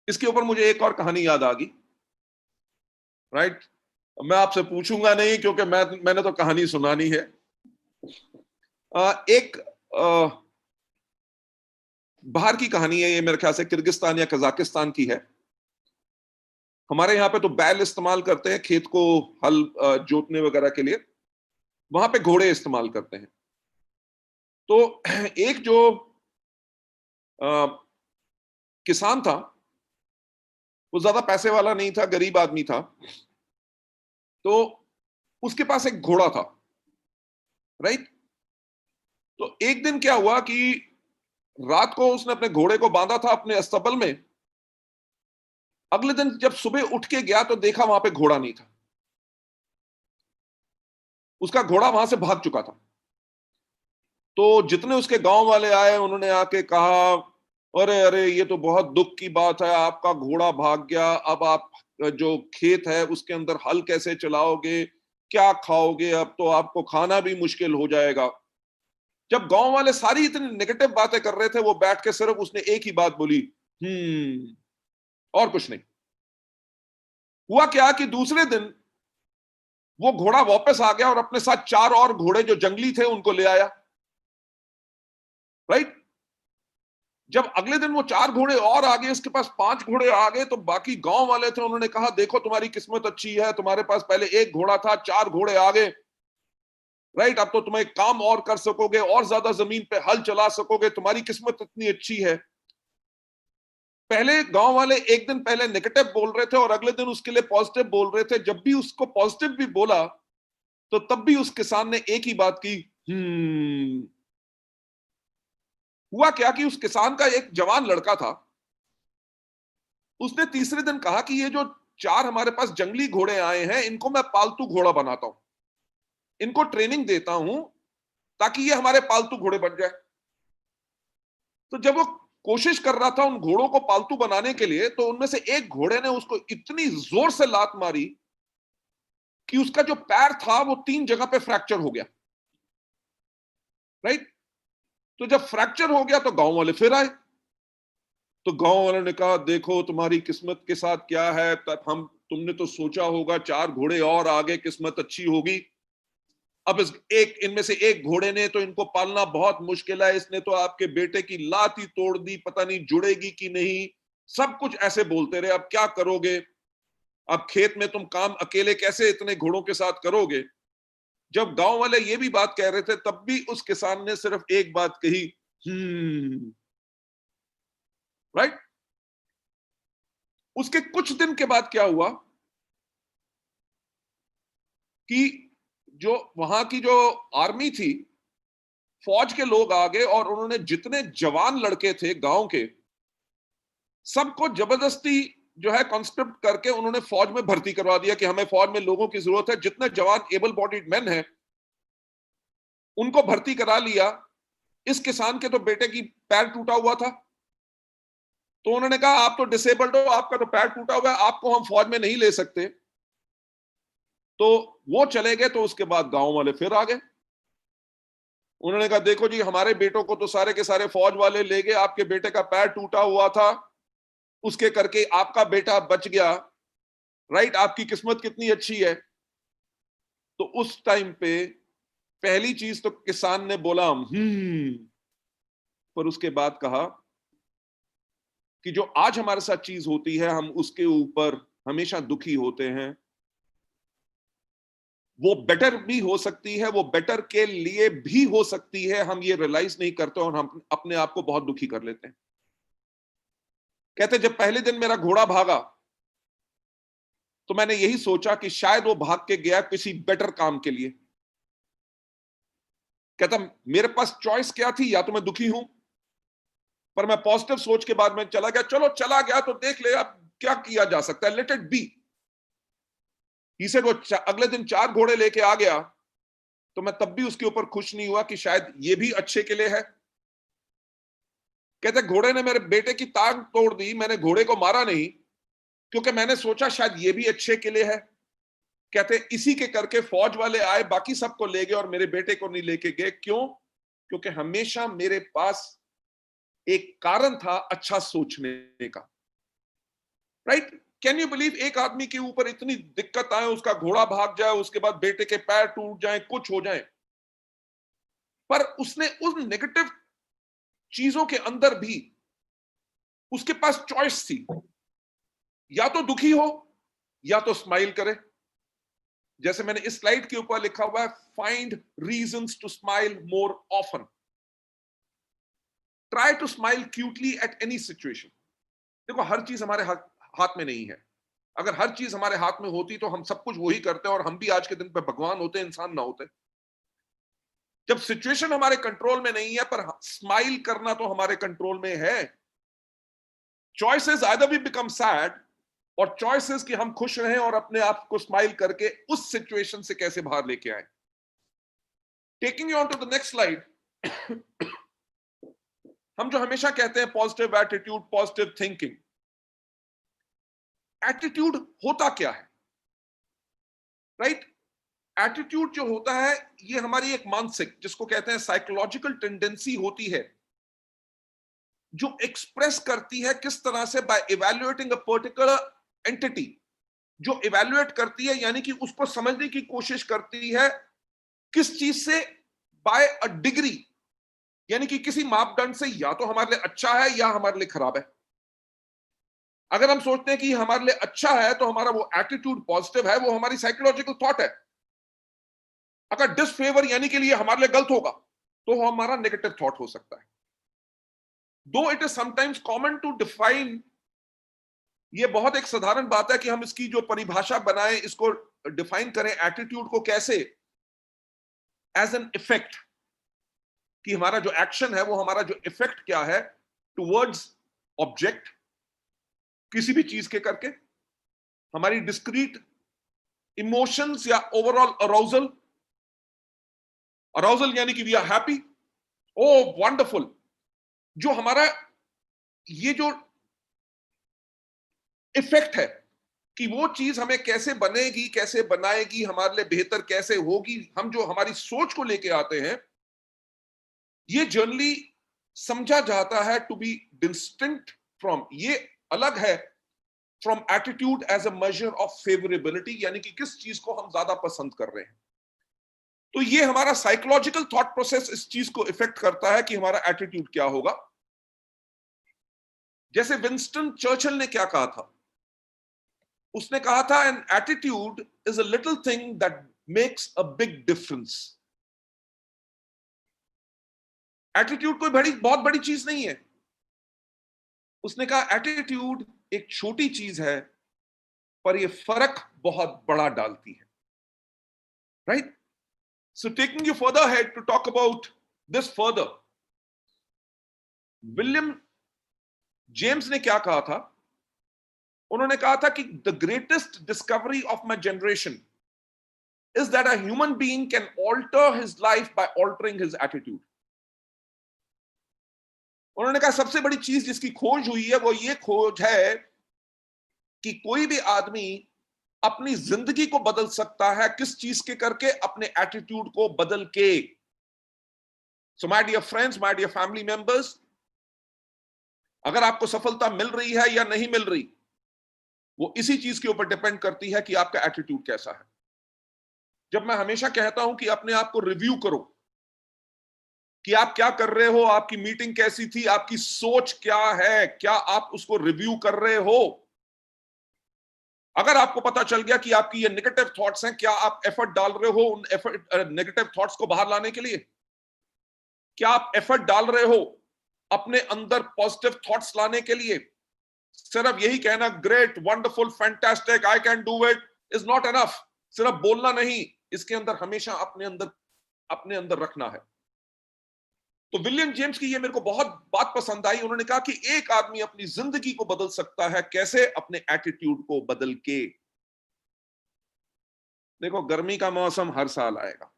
A: इसके ऊपर मुझे एक और कहानी याद आ गई, राइट। मैं आपसे पूछूंगा नहीं क्योंकि मैंने तो कहानी सुनानी है। एक बाहर की कहानी है, ये मेरे ख्याल से किर्गिस्तान या कजाकिस्तान की है। हमारे यहाँ पे तो बैल इस्तेमाल करते हैं खेत को हल जोतने वगैरह के लिए, वहां पे घोड़े इस्तेमाल करते हैं। तो एक जो किसान था, वो ज्यादा पैसे वाला नहीं था, गरीब आदमी था, तो उसके पास एक घोड़ा था, राइट। तो एक दिन क्या हुआ कि रात को उसने अपने घोड़े को बांधा था अपने अस्तबल में। अगले दिन जब सुबह उठ के गया तो देखा वहां पे घोड़ा नहीं था, उसका घोड़ा वहां से भाग चुका था। तो जितने उसके गांव वाले आए उन्होंने आके कहा, अरे अरे ये तो बहुत दुख की बात है, आपका घोड़ा भाग गया, अब आप जो खेत है उसके अंदर हल कैसे चलाओगे, क्या खाओगे, अब तो आपको खाना भी मुश्किल हो जाएगा। जब गांव वाले सारी इतनी नेगेटिव बातें कर रहे थे, वो बैठ के सिर्फ उसने एक ही बात बोली, और कुछ नहीं। हुआ क्या कि दूसरे दिन वो घोड़ा वापस आ गया और अपने साथ 4 और घोड़े जो जंगली थे उनको ले आया, राइट। जब अगले दिन वो 4 घोड़े और आ गए, इसके पास 5 घोड़े आ गए, तो बाकी गांव वाले थे, उन्होंने कहा देखो तुम्हारी किस्मत अच्छी है, तुम्हारे पास पहले 1 घोड़ा था, 4 घोड़े आ गए, राइट। अब तो तुम्हें काम और कर सकोगे, और ज्यादा जमीन पे हल चला सकोगे, तुम्हारी किस्मत इतनी अच्छी है। पहले गांव वाले एक दिन पहले नेगेटिव बोल रहे थे और अगले दिन उसके लिए पॉजिटिव बोल रहे थे। जब भी उसको पॉजिटिव भी बोला तो तब भी उस किसान ने एक ही बात की, हुआ क्या कि उस किसान का एक जवान लड़का था, उसने तीसरे दिन कहा कि ये जो 4 हमारे पास जंगली घोड़े आए हैं, इनको मैं पालतू घोड़ा बनाता हूं, इनको ट्रेनिंग देता हूं ताकि ये हमारे पालतू घोड़े बन जाए। तो जब वो कोशिश कर रहा था उन घोड़ों को पालतू बनाने के लिए, तो उनमें से एक घोड़े ने उसको इतनी जोर से लात मारी कि उसका जो पैर था वो 3 जगह पे फ्रैक्चर हो गया, राइट। तो जब फ्रैक्चर हो गया तो गांव वाले फिर आए, तो गांव वालों ने कहा देखो तुम्हारी किस्मत के साथ क्या है, तब हम तुमने तो सोचा होगा 4 घोड़े और आगे किस्मत अच्छी होगी, अब इस एक इनमें से एक घोड़े ने तो इनको पालना बहुत मुश्किल है, इसने तो आपके बेटे की लात ही तोड़ दी, पता नहीं जुड़ेगी कि नहीं, सब कुछ ऐसे बोलते रहे। अब क्या करोगे, अब खेत में तुम काम अकेले कैसे इतने घोड़ों के साथ करोगे। जब गांव वाले ये भी बात कह रहे थे तब भी उस किसान ने सिर्फ एक बात कही, राइट। उसके कुछ दिन के बाद क्या हुआ कि जो वहां की जो आर्मी थी, फौज के लोग आ गए और उन्होंने जितने जवान लड़के थे गांव के, सबको जबरदस्ती जो है कॉन्स्क्रिप्ट करके उन्होंने फौज में भर्ती करवा दिया कि हमें फौज में लोगों की जरूरत है। जितने जवान एबल बॉडीड मैन हैं उनको भर्ती करा लिया। इस किसान के तो बेटे की पैर टूटा हुआ था, तो उन्होंने कहा आप तो डिसेबल्ड हो, आपका तो पैर टूटा हुआ है, आपको हम फौज में नहीं ले सकते। तो वो चले गए। तो उसके बाद गांव वाले फिर आ गए, उन्होंने कहा देखो जी हमारे बेटों को तो सारे के सारे फौज वाले ले गए, आपके बेटे का पैर टूटा हुआ था, उसके करके आपका बेटा बच गया, राइट, आपकी किस्मत कितनी अच्छी है। तो उस टाइम पे पहली चीज तो किसान ने बोला पर उसके बाद कहा कि जो आज हमारे साथ चीज होती है हम उसके ऊपर हमेशा दुखी होते हैं, वो बेटर भी हो सकती है, वो बेटर के लिए भी हो सकती है, हम ये रियलाइज नहीं करते और हम अपने आप को बहुत दुखी कर लेते हैं। कहते जब पहले दिन मेरा घोड़ा भागा तो मैंने यही सोचा कि शायद वो भाग के गया किसी बेटर काम के लिए। कहता मेरे पास चॉइस क्या थी, या तो मैं दुखी हूं, पर मैं पॉजिटिव सोच के बाद में चला गया, चलो चला गया तो देख ले अब क्या किया जा सकता है, let it be. He said वो अगले दिन 4 घोड़े लेके आ गया, तो मैं तब भी उसके ऊपर खुश नहीं हुआ कि शायद ये भी अच्छे के लिए है। कहते घोड़े ने मेरे बेटे की टांग तोड़ दी, मैंने घोड़े को मारा नहीं क्योंकि मैंने सोचा शायद ये भी अच्छे के लिए है। कहते इसी के करके फौज वाले आए, बाकी सबको ले गए और मेरे बेटे को नहीं लेके गए। क्यों? क्योंकि हमेशा मेरे पास एक कारण था अच्छा सोचने का, राइट। कैन यू बिलीव एक आदमी के ऊपर इतनी दिक्कत आए, उसका घोड़ा भाग जाए, उसके बाद बेटे के पैर टूट जाए, कुछ हो जाए, पर उसने उन नेगेटिव चीजों के अंदर भी उसके पास चॉइस थी, या तो दुखी हो या तो स्माइल करे। जैसे मैंने इस स्लाइड के ऊपर लिखा हुआ है, find reasons to smile more often, try to smile cutely at any situation. देखो हर चीज हमारे हाथ में नहीं है, अगर हर चीज हमारे हाथ में होती तो हम सब कुछ वही करते और हम भी आज के दिन पे भगवान होते, इंसान ना होते। जब सिचुएशन हमारे कंट्रोल में नहीं है पर स्माइल करना तो हमारे कंट्रोल में है। Choices either we become sad, और चॉइसेस कि हम खुश रहें और अपने आप को स्माइल करके उस सिचुएशन से कैसे बाहर लेके आए। Taking you on to the next slide. हम जो हमेशा कहते हैं positive attitude, positive thinking, attitude होता क्या है, राइट। एटीट्यूड जो होता है ये हमारी एक मानसिक, जिसको कहते हैं साइकोलॉजिकल टेंडेंसी होती है जो एक्सप्रेस करती है किस तरह से, by evaluating a particular entity, जो इवैल्यूएट करती है यानी कि उसको समझने की कोशिश करती है किस चीज से, बाय अ डिग्री, यानी कि किसी मापदंड से या तो हमारे लिए अच्छा है या हमारे लिए खराब है। अगर हम सोचते हैं कि हमारे लिए अच्छा है तो हमारा वो एटीट्यूड पॉजिटिव है, वो हमारी साइकोलॉजिकल थॉट है। अगर डिसफेवर यानी के लिए हमारे लिए गलत होगा तो वो हमारा नेगेटिव थॉट हो सकता है। Though it is sometimes common to define, ये बहुत एक साधारण बात है कि हम इसकी जो परिभाषा बनाएं, इसको डिफाइन करें एटीट्यूड को कैसे, एज एन इफेक्ट, कि हमारा जो एक्शन है वो हमारा जो इफेक्ट क्या है टुवर्ड्स ऑब्जेक्ट, किसी भी चीज के करके, हमारी डिस्क्रीट इमोशंस या ओवरऑल अराउजल, अराउजल यानी कि we are happy, oh wonderful, जो हमारा ये जो इफेक्ट है कि वो चीज हमें कैसे बनेगी, कैसे बनाएगी, हमारे लिए बेहतर कैसे होगी, हम जो हमारी सोच को लेके आते हैं, ये जनरली समझा जाता है टू बी डिस्टिंक्ट फ्रॉम, ये अलग है from attitude as a measure of favourability, यानी कि किस चीज को हम ज्यादा पसंद कर रहे हैं। तो ये हमारा साइकोलॉजिकल थॉट प्रोसेस इस चीज को इफेक्ट करता है कि हमारा एटीट्यूड क्या होगा। जैसे विंस्टन चर्चिल ने क्या कहा था, उसने कहा था an attitude is a little thing that makes a big difference. Attitude कोई बहुत बड़ी चीज नहीं है। उसने कहा एटीट्यूड एक छोटी चीज है पर ये फर्क बहुत बड़ा डालती है। Right? So taking you further head to talk about this further, William James ने क्या कहा था, उन्होंने कहा था कि the greatest discovery of my generation is that a human being can alter his life by altering his attitude. उन्होंने कहा सबसे बड़ी चीज जिसकी खोज हुई है वो ये खोज है कि कोई भी आदमी अपनी जिंदगी को बदल सकता है, किस चीज के करके, अपने एटीट्यूड को बदल के। So my dear friends, my dear family members, अगर आपको सफलता मिल रही है या नहीं मिल रही, वो इसी चीज के ऊपर डिपेंड करती है कि आपका एटीट्यूड कैसा है। जब मैं हमेशा कहता हूं कि अपने आप को रिव्यू करो कि आप क्या कर रहे हो, आपकी मीटिंग कैसी थी, आपकी सोच क्या है, क्या आप उसको रिव्यू कर रहे हो। अगर आपको पता चल गया कि आपकी ये नेगेटिव थॉट्स हैं, क्या आप एफर्ट डाल रहे हो उन नेगेटिव थॉट्स को बाहर लाने के लिए? क्या आप एफर्ट डाल रहे हो अपने अंदर पॉजिटिव थॉट्स लाने के लिए? सिर्फ यही कहना great, wonderful, fantastic, I can do it is not enough. सिर्फ बोलना नहीं, इसके अंदर हमेशा अपने अंदर रखना है। तो विलियम जेम्स की ये मेरे को बहुत बात पसंद आई। उन्होंने कहा कि एक आदमी अपनी जिंदगी को बदल सकता है, कैसे? अपने एटीट्यूड को बदल के। देखो, गर्मी का मौसम हर साल आएगा,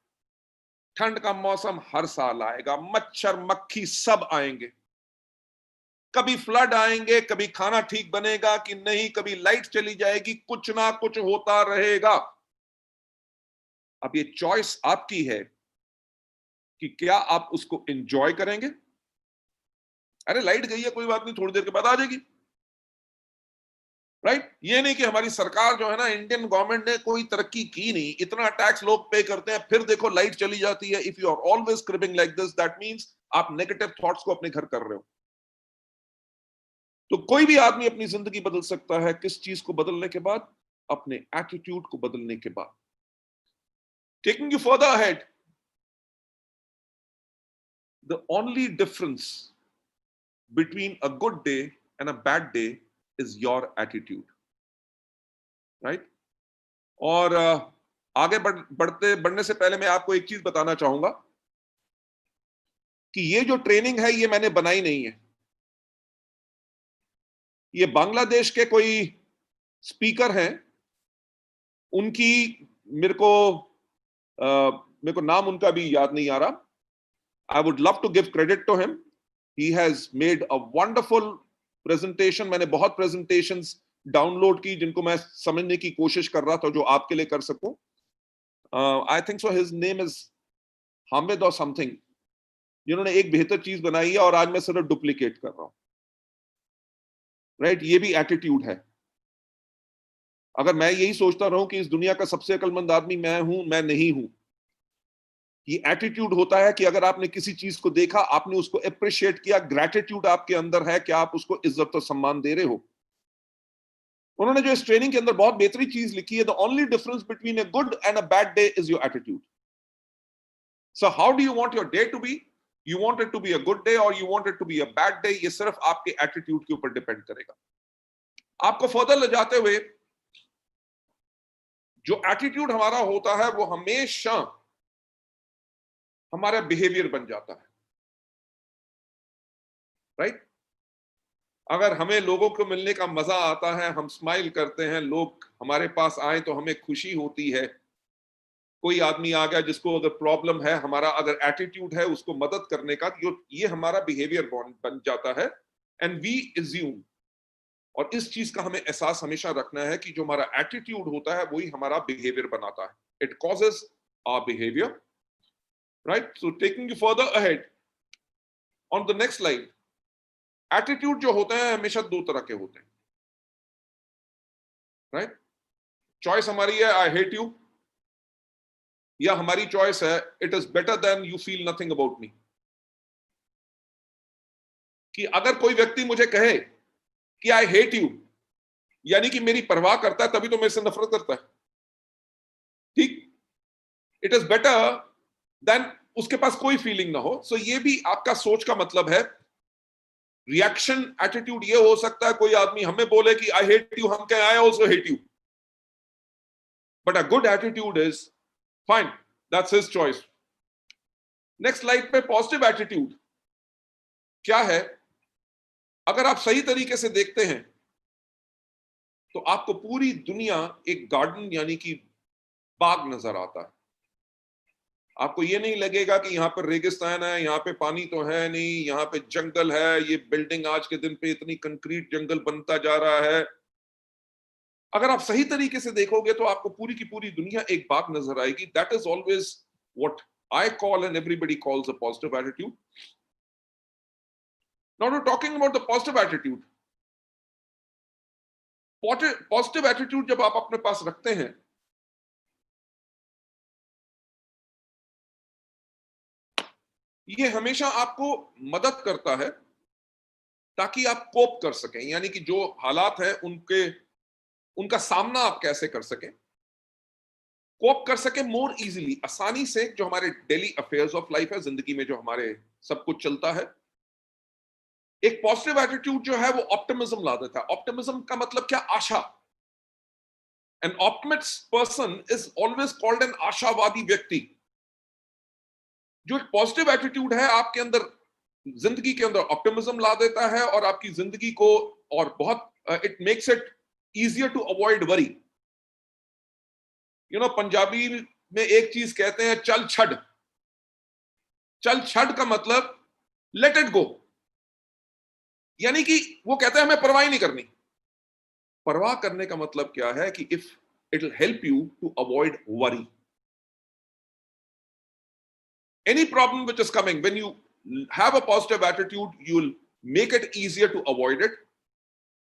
A: ठंड का मौसम हर साल आएगा, मच्छर मक्खी सब आएंगे, कभी फ्लड आएंगे, कभी खाना ठीक बनेगा कि नहीं, कभी लाइट चली जाएगी, कुछ ना कुछ होता रहेगा। अब ये चॉइस आपकी है कि क्या आप उसको एंजॉय करेंगे। अरे लाइट गई है, कोई बात नहीं, थोड़ी देर के बाद आ जाएगी। राइट? ये नहीं कि हमारी सरकार जो है ना, इंडियन गवर्नमेंट ने कोई तरक्की की नहीं, इतना टैक्स लोग पे करते हैं, फिर देखो लाइट चली जाती है। If you are always cribbing like this, that means आप नेगेटिव थॉट्स को अपने घर कर रहे हो। तो कोई भी आदमी अपनी जिंदगी बदल सकता है, किस चीज को बदलने के बाद? अपने एटीट्यूड को बदलने के बाद। Taking you further ahead, the only difference between a good day and a bad day is your attitude. Right? और आगे बढ़ने से पहले मैं आपको एक चीज बताना चाहूंगा कि ये जो ट्रेनिंग है ये मैंने बनाई नहीं है। ये बांग्लादेश के कोई स्पीकर हैं, उनकी मेरे को नाम उनका भी याद नहीं आ रहा। I would love to give credit to him. He has made a wonderful presentation. मैंने बहुत प्रेजेंटेशंस डाउनलोड की जिनको मैं समझने की कोशिश कर रहा था, जो आपके लिए कर सकूं। आई think so his name is Hamid और समथिंग, जिन्होंने एक बेहतर चीज बनाई है और आज मैं सिर्फ डुप्लीकेट कर रहा हूं। राइट? ये भी एटीट्यूड है। अगर मैं यही सोचता रहूं कि इस दुनिया का सबसे अक्लमंद आदमी मैं हूं, मैं नहीं हूं, ये एटीट्यूड होता है कि अगर आपने किसी चीज को देखा, आपने उसको अप्रिशिएट किया, ग्रेटिट्यूड आपके अंदर है कि आप उसको इज्जत और सम्मान दे रहे हो। उन्होंने जो इस ट्रेनिंग के अंदर बहुत बेहतरीन चीज लिखी है, the only difference between a good and a bad day is your attitude. So how do you want your day to be? You want it to be a good day और you want it to be a bad day? ये सिर्फ आपके attitude के ऊपर depend करेगा। आपको further ले जाते हुए, जो एटीट्यूड हमारा होता है वो हमेशा हमारा बिहेवियर बन जाता है, राइट? अगर हमें लोगों को मिलने का मजा आता है, हम स्माइल करते हैं, लोग हमारे पास आए तो हमें खुशी होती है। कोई आदमी आ गया जिसको अगर प्रॉब्लम है, हमारा अगर एटीट्यूड है उसको मदद करने का, ये हमारा बिहेवियर बन जाता है। एंड वी एज्यूम, और इस चीज का हमें एहसास हमेशा रखना है कि जो हमारा एटीट्यूड होता है वही हमारा बिहेवियर बनाता है। It causes our behaviour, right? So taking you further ahead on the next slide, attitude जो होते हैं हमेशा दो तरह के होते हैं, राइट? चॉइस हमारी है आई हेट यू, या हमारी चॉइस है it is better than you feel nothing about me. कि अगर कोई व्यक्ति मुझे कहे कि आई हेट यू, यानी कि मेरी परवाह करता है, तभी तो मेरे से नफरत करता है, ठीक? इट इज बेटर देन उसके पास कोई फीलिंग ना हो। सो ये भी आपका सोच का मतलब है। रिएक्शन एटीट्यूड ये हो सकता है, कोई आदमी हमें बोले कि आई हेट यू, हम कहें I also hate you, but a good attitude is fine, that's his choice. Next slide पे पॉजिटिव एटीट्यूड क्या है? अगर आप सही तरीके से देखते हैं तो आपको पूरी दुनिया एक गार्डन यानी कि बाग नजर आता है। आपको ये नहीं लगेगा कि यहाँ पर रेगिस्तान है, यहाँ पे पानी तो है नहीं, यहाँ पे जंगल है, ये बिल्डिंग आज के दिन पे इतनी कंक्रीट जंगल बनता जा रहा है। अगर आप सही तरीके से देखोगे तो आपको पूरी की पूरी दुनिया एक बाग नजर आएगी। That is always what I call and everybody calls a positive attitude. Now talking about the positive attitude, positive attitude जब आप अपने पास रखते हैं, ये हमेशा आपको मदद करता है ताकि आप कोप कर सकें, यानी कि जो हालात हैं उनका सामना आप कैसे कर सकें, कोप कर सकें मोर इजीली, आसानी से। जो हमारे डेली अफेयर्स ऑफ लाइफ है, जिंदगी में जो हमारे सब कुछ चलता है, एक पॉजिटिव एटीट्यूड जो है वो ऑप्टिमिज्म ला देता है। ऑप्टिमिज्म का मतलब क्या? आशा। An optimist person is always called an आशावादी व्यक्ति। जो एक पॉजिटिव एटीट्यूड है आपके अंदर, जिंदगी के अंदर ऑप्टिमिज्म ला देता है और आपकी जिंदगी को और बहुत it makes it easier to avoid worry. You know, Punjabi में एक चीज कहते हैं, चल छड़। चल छड़ का मतलब लेट इट गो, यानी कि वो कहते हैं हमें परवाह नहीं करनी। परवाह करने का मतलब क्या है कि if it will help you to avoid worry. Any problem which is coming, when you have a positive attitude, you will make it easier to avoid it.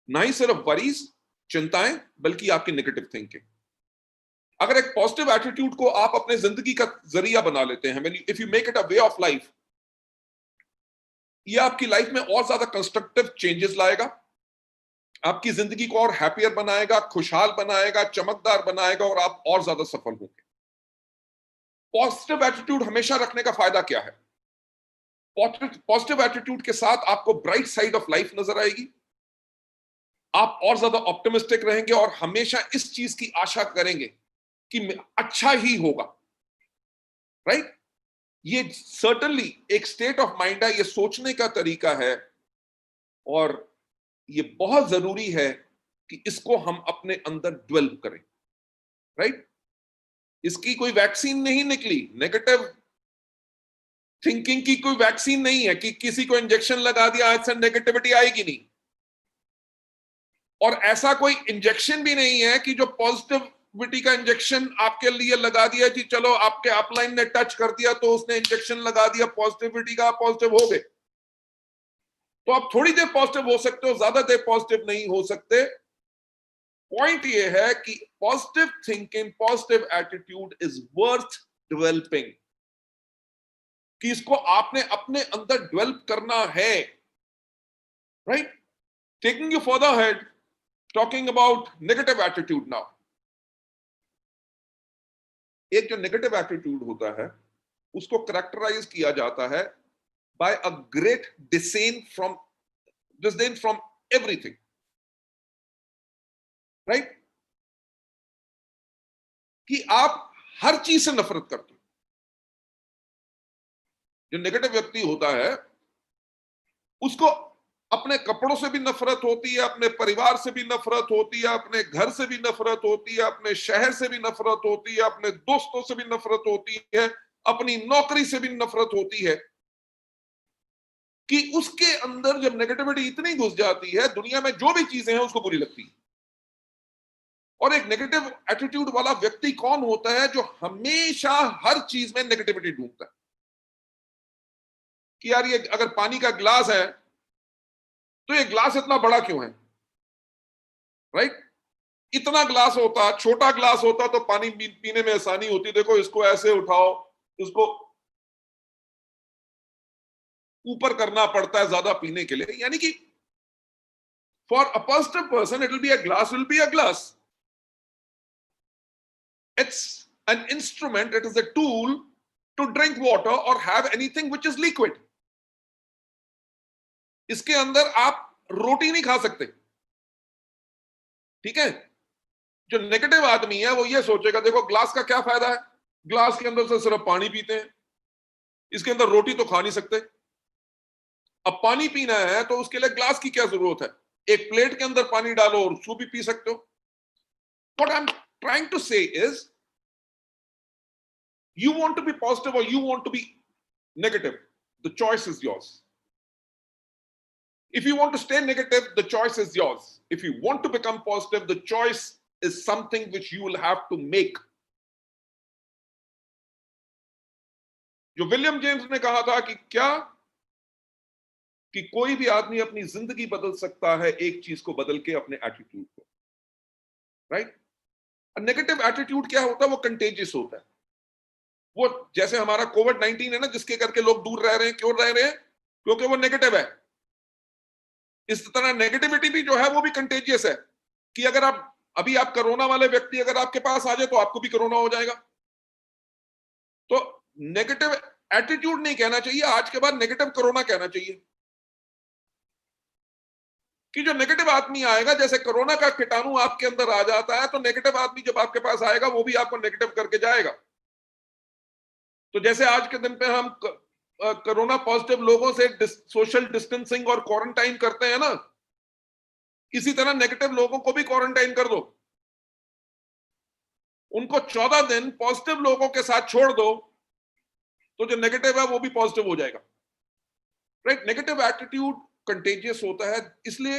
A: ना ही सिर्फ वरीज, चिंताएं, बल्कि आपकी नेगेटिव थिंकिंग। अगर एक पॉजिटिव एटीट्यूड को आप अपने जिंदगी का जरिया बना लेते हैं, if you make it a way of life, ये आपकी लाइफ में और ज्यादा कंस्ट्रक्टिव चेंजेस लाएगा, आपकी जिंदगी को और हैप्पियर बनाएगा, खुशहाल बनाएगा, चमकदार बनाएगा, और आप और ज्यादा सफल होंगे। पॉजिटिव एटीट्यूड हमेशा रखने का फायदा क्या है? पॉजिटिव एटीट्यूड के साथ आपको ब्राइट साइड ऑफ लाइफ नजर आएगी, आप और ज्यादा ऑप्टिमिस्टिक रहेंगे और हमेशा इस चीज की आशा करेंगे कि अच्छा ही होगा, राइट? ये सर्टनली एक स्टेट ऑफ माइंड है, ये सोचने का तरीका है, और ये बहुत जरूरी है कि इसको हम अपने अंदर डेवलप करें, राइट? इसकी कोई वैक्सीन नहीं निकली, नेगेटिव थिंकिंग की कोई वैक्सीन नहीं है कि किसी को इंजेक्शन लगा दिया आज से नेगेटिविटी आएगी नहीं। और ऐसा कोई इंजेक्शन भी नहीं है कि जो पॉजिटिविटी का इंजेक्शन आपके लिए लगा दिया कि चलो आपके अपलाइन ने टच कर दिया तो उसने इंजेक्शन लगा दिया पॉजिटिविटी का, पॉजिटिव हो गए। तो आप थोड़ी देर पॉजिटिव हो सकते हो, ज्यादा देर पॉजिटिव नहीं हो सकते। पॉइंट ये है कि positive thinking, positive attitude is worth developing, कि इसको आपने अपने अंदर डेवलप करना है, right? Taking you further head, talking about negative attitude now. एक जो नेगेटिव एटीट्यूड होता है उसको करेक्टराइज किया जाता है by a great disdain from everything, right? कि आप हर चीज से नफरत करते हो। जो नेगेटिव व्यक्ति होता है उसको अपने कपड़ों से भी नफरत होती है, अपने परिवार से भी नफरत होती है, अपने घर से भी नफरत होती है, अपने शहर से भी नफरत होती है, अपने दोस्तों से भी नफरत होती है, अपनी नौकरी से भी नफरत होती है। कि उसके अंदर जब नेगेटिविटी इतनी घुस जाती है, दुनिया में जो भी चीजें हैं उसको बुरी लगती है। और एक नेगेटिव एटीट्यूड वाला व्यक्ति कौन होता है? जो हमेशा हर चीज में नेगेटिविटी ढूंढता है। कि यार ये अगर पानी का ग्लास है तो ये ग्लास इतना बड़ा क्यों है, राइट? इतना ग्लास होता, छोटा ग्लास होता तो पानी पीने में आसानी होती। देखो इसको ऐसे उठाओ, इसको ऊपर करना पड़ता है ज्यादा पीने के लिए। यानी कि for a positive person it will be a glass, will be a glass. It's an instrument, it is a tool to drink water or have anything which is liquid. इसके अंदर आप रोटी नहीं खा सकते, ठीक है? जो नेगेटिव आदमी है वो ये सोचेगा, देखो ग्लास का क्या फायदा है, ग्लास के अंदर से सिर्फ पानी पीते हैं, इसके अंदर रोटी तो खा नहीं सकते। अब पानी पीना है तो उसके लिए ग्लास की क्या जरूरत है? एक प्लेट के अंदर पानी डालो और उसको भी पी सकते हो। What I'm trying to say is, you want to be positive or you want to be negative, the choice is yours. If you want to stay negative, the choice is yours. If you want to become positive, the choice is something which you will have to make. जो William James ने कहा था कि क्या, कि कोई भी आदमी अपनी जिंदगी बदल सकता है एक चीज को बदल के, अपने एटीट्यूड को, राइट? नेगेटिव एटीट्यूड क्या होता है? वो कंटेजियस होता है। वो जैसे हमारा कोविड-19 है ना, जिसके करके लोग दूर रह रहे हैं, क्यों रह रहे हैं? क्योंकि वो नेगेटिव है। इस तरह नेगेटिविटी भी जो है वो भी कंटेजियस है, कि अगर आप अभी आप कोरोना वाले व्यक्ति अगर आपके पास आ जाए तो आपको भी कोरोना हो जाएगा। तो नेगेटिव एटीट्यूड नहीं कहना चाहिए, आज के बाद नेगेटिव कोरोना कहना चाहिए। कि जो नेगेटिव आदमी आएगा, जैसे कोरोना का कीटाणु आपके अंदर आ जाता है, तो नेगेटिव आदमी जब आपके पास आएगा वो भी आपको नेगेटिव करके जाएगा। तो जैसे आज के दिन पे हम कोरोना पॉजिटिव लोगों से सोशल डिस्टेंसिंग और क्वारंटाइन करते हैं ना, इसी तरह नेगेटिव लोगों को भी क्वारंटाइन कर दो। उनको 14 दिन पॉजिटिव लोगों के साथ छोड़ दो, तो जो नेगेटिव है वो भी पॉजिटिव हो जाएगा, राइट? नेगेटिव एटीट्यूड कंटेजियस होता है, इसलिए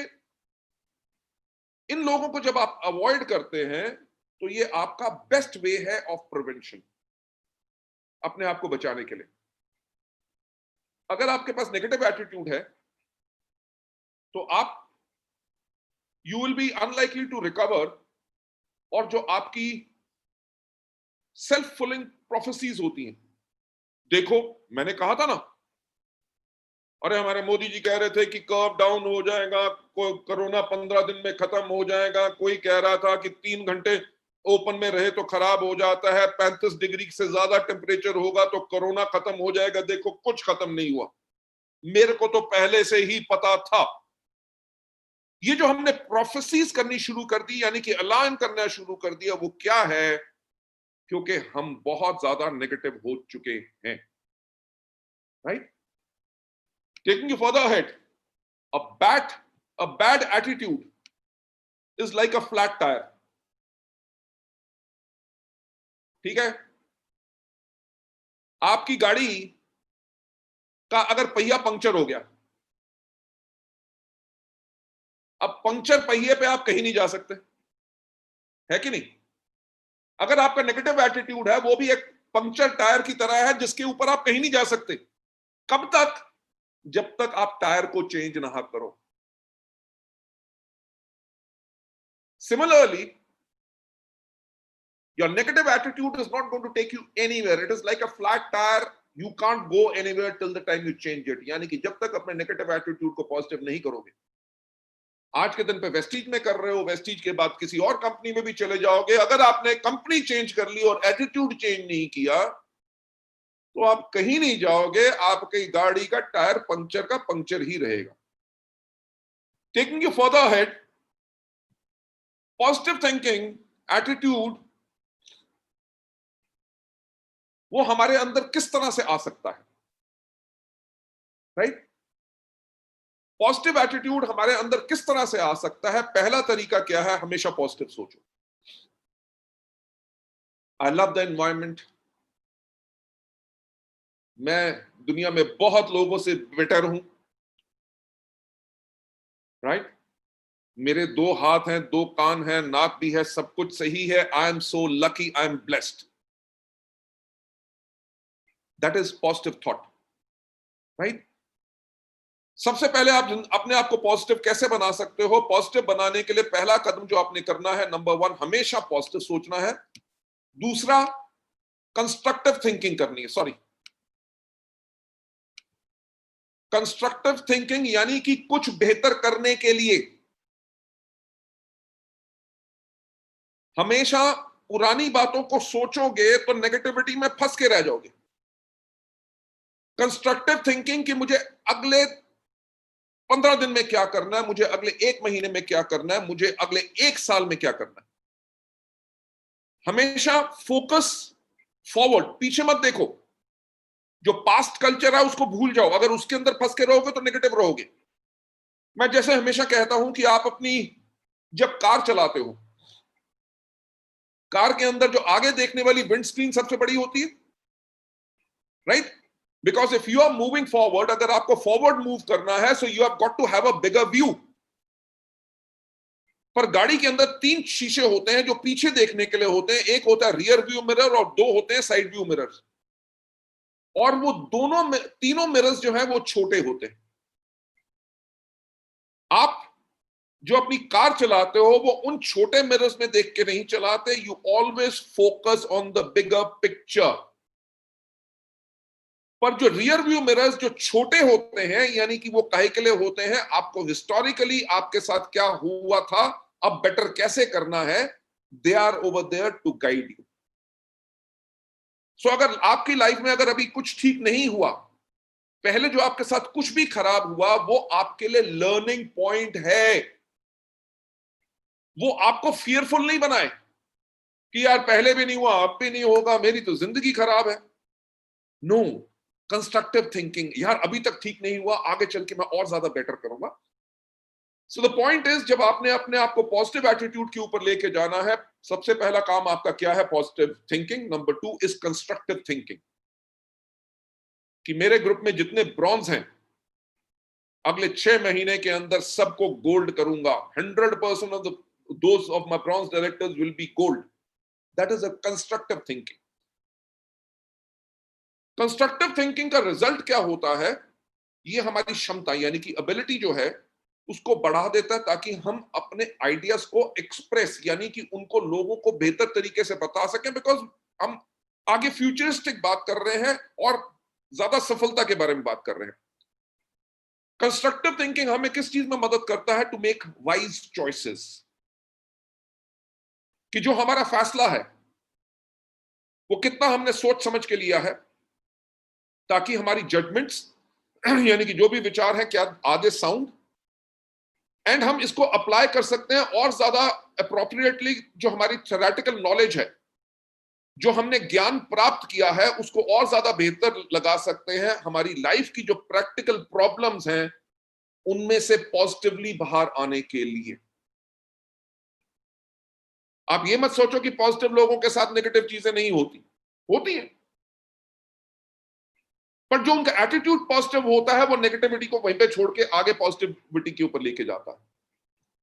A: इन लोगों को जब आप अवॉइड करते हैं तो ये आपका बेस्ट वे है ऑफ प्रिवेंशन, अपने आप को बचाने के लिए। अगर आपके पास नेगेटिव एटीट्यूड है तो आप you will be unlikely to recover, और जो आपकी सेल्फ फुलिंग प्रोफेसीज होती हैं, देखो मैंने कहा था ना, अरे हमारे मोदी जी कह रहे थे कि कर्व डाउन हो जाएगा, कोरोना 15 दिन में खत्म हो जाएगा, कोई कह रहा था कि 3 घंटे ओपन में रहे तो खराब हो जाता है, 35 डिग्री से ज्यादा टेम्परेचर होगा तो कोरोना खत्म हो जाएगा। देखो कुछ खत्म नहीं हुआ, मेरे को तो पहले से ही पता था। ये जो हमने प्रोफेसीज करनी शुरू कर दी, यानी कि अलाइन करना शुरू कर दिया, वो क्या है? क्योंकि हम बहुत ज्यादा नेगेटिव हो चुके हैं, right? Taking you further ahead, a bad attitude is like a flat tire. ठीक है? आपकी गाड़ी का अगर पहिया पंक्चर हो गया, अब पंक्चर पहिए पे आप कहीं नहीं जा सकते, है कि नहीं? अगर आपका नेगेटिव एटीट्यूड है, वो भी एक पंक्चर टायर की तरह है जिसके ऊपर आप कहीं नहीं जा सकते। कब तक? जब तक आप टायर को चेंज ना करो। Similarly, your negative attitude is not going to take you anywhere. It is like a flat tire. You can't go anywhere till the time you change it. यानी कि जब तक अपने नेगेटिव एटीट्यूड को positive नहीं करोगे, आज के दिन पे वेस्टीज में कर रहे हो, वेस्टीज के बाद किसी और कंपनी में भी चले जाओगे, अगर आपने कंपनी चेंज कर ली और एटीट्यूड चेंज नहीं किया तो आप कहीं नहीं जाओगे, आपकी गाड़ी का टायर पंक्चर का पंक्चर ही रहेगा। Taking you further ahead, positive thinking, attitude, वो हमारे अंदर किस तरह से आ सकता है, राइट? पॉजिटिव एटीट्यूड हमारे अंदर किस तरह से आ सकता है? पहला तरीका क्या है? हमेशा पॉजिटिव सोचो। I love the environment. मैं दुनिया में बहुत लोगों से बेटर हूं, राइट? मेरे 2 हाथ हैं, 2 कान हैं, नाक भी है, सब कुछ सही है। I am so lucky, I am blessed. That is positive thought, right? सबसे पहले आप अपने आप को पॉजिटिव कैसे बना सकते हो? पॉजिटिव बनाने के लिए पहला कदम जो आपने करना है, नंबर 1, हमेशा पॉजिटिव सोचना है। दूसरा, कंस्ट्रक्टिव थिंकिंग करनी है। सॉरी, कंस्ट्रक्टिव थिंकिंग यानी कि कुछ बेहतर करने के लिए। हमेशा पुरानी बातों को सोचोगे तो नेगेटिविटी में फंस के रह जाओगे। कंस्ट्रक्टिव थिंकिंग कि मुझे अगले 15 दिन में क्या करना है, मुझे अगले 1 महीने में क्या करना है, मुझे अगले 1 साल में क्या करना है। हमेशा फोकस फॉरवर्ड, पीछे मत देखो। जो पास्ट कल्चर है उसको भूल जाओ। अगर उसके अंदर फंस के रहोगे तो नेगेटिव रहोगे। मैं जैसे हमेशा कहता हूं कि आप अपनी जब कार चलाते हो, कार के अंदर जो आगे देखने वाली विंड स्क्रीन सबसे बड़ी होती है, right? Because if you are moving forward, अगर आपको फॉरवर्ड मूव करना है, so you have got to have a bigger view. पर गाड़ी के अंदर 3 शीशे होते हैं जो पीछे देखने के लिए होते हैं। एक होता है रियर व्यू मिरर और 2 होते हैं साइड व्यू मिरर्स। और वो तीनों मिरर्स जो है वो छोटे होते हैं। आप जो अपनी कार चलाते हो वो उन छोटे मिरर्स में देख के नहीं चलाते। You always focus on the bigger picture. पर जो रियर व्यू मिरर्स जो छोटे होते हैं, यानी कि वो काहे के लिए होते हैं? आपको हिस्टोरिकली आपके साथ क्या हुआ था, अब बेटर कैसे करना है, they are over there to guide you. So अगर आपकी लाइफ में अगर अभी कुछ ठीक नहीं हुआ, पहले जो आपके साथ कुछ भी खराब हुआ, वो आपके लिए लर्निंग पॉइंट है। वो आपको फियरफुल नहीं बनाए कि यार पहले भी नहीं हुआ, अब भी नहीं होगा, मेरी तो जिंदगी खराब है। नो, कंस्ट्रक्टिव थिंकिंग, यार अभी तक ठीक नहीं हुआ, आगे चल के मैं और ज्यादा बेटर करूंगा। सो द पॉइंट इज, जब आपने अपने आप को पॉजिटिव एटीट्यूड के ऊपर लेके जाना है, सबसे पहला काम आपका क्या है? Positive thinking. Number 2 is constructive thinking, कि मेरे ग्रुप में जितने ब्रॉन्ज हैं, अगले 6 महीने के अंदर सबको गोल्ड करूंगा। 100% of those of my bronze directors will be gold. That is a constructive thinking. Constructive thinking का रिजल्ट क्या होता है? ये हमारी क्षमता यानी कि एबिलिटी जो है उसको बढ़ा देता है, ताकि हम अपने आइडियाज को एक्सप्रेस यानी कि उनको लोगों को बेहतर तरीके से बता सकें। बिकॉज हम आगे फ्यूचरिस्टिक बात कर रहे हैं और ज्यादा सफलता के बारे में बात कर रहे हैं। कंस्ट्रक्टिव थिंकिंग हमें किस चीज में मदद करता है? टू मेक वाइज चॉइसेस, कि जो हमारा फैसला है वो कितना हमने सोच समझ के लिया है, ताकि हमारी जजमेंट्स यानी कि जो भी विचार है क्या आधे साउंड, एंड हम इसको अप्लाई कर सकते हैं और ज्यादा अप्रोप्रिएटली। जो हमारी थ्योरेटिकल नॉलेज है, जो हमने ज्ञान प्राप्त किया है, उसको और ज्यादा बेहतर लगा सकते हैं। हमारी लाइफ की जो प्रैक्टिकल प्रॉब्लम्स हैं उनमें से पॉजिटिवली बाहर आने के लिए। आप ये मत सोचो कि पॉजिटिव लोगों के साथ नेगेटिव चीजें नहीं होती, होती हैं। पर जो उनका एटीट्यूड पॉजिटिव होता है वो नेगेटिविटी को वहीं पे छोड़ के आगे पॉजिटिविटी के ऊपर लेके जाता है।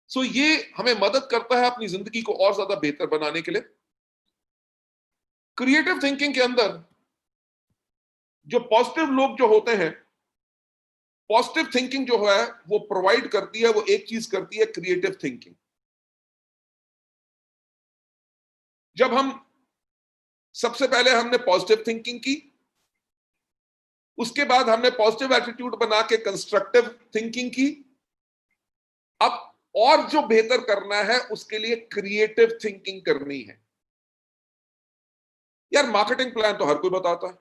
A: सो ये हमें मदद करता है अपनी जिंदगी को और ज्यादा बेहतर बनाने के लिए। क्रिएटिव थिंकिंग के अंदर जो पॉजिटिव लोग जो होते हैं पॉजिटिव थिंकिंग जो है वो प्रोवाइड करती है, वो एक चीज करती है, क्रिएटिव थिंकिंग। जब हम सबसे पहले हमने पॉजिटिव थिंकिंग की, उसके बाद हमने पॉजिटिव एटीट्यूड बना के कंस्ट्रक्टिव थिंकिंग की, अब और जो बेहतर करना है उसके लिए क्रिएटिव थिंकिंग करनी है। यार मार्केटिंग प्लान तो हर कोई बताता है,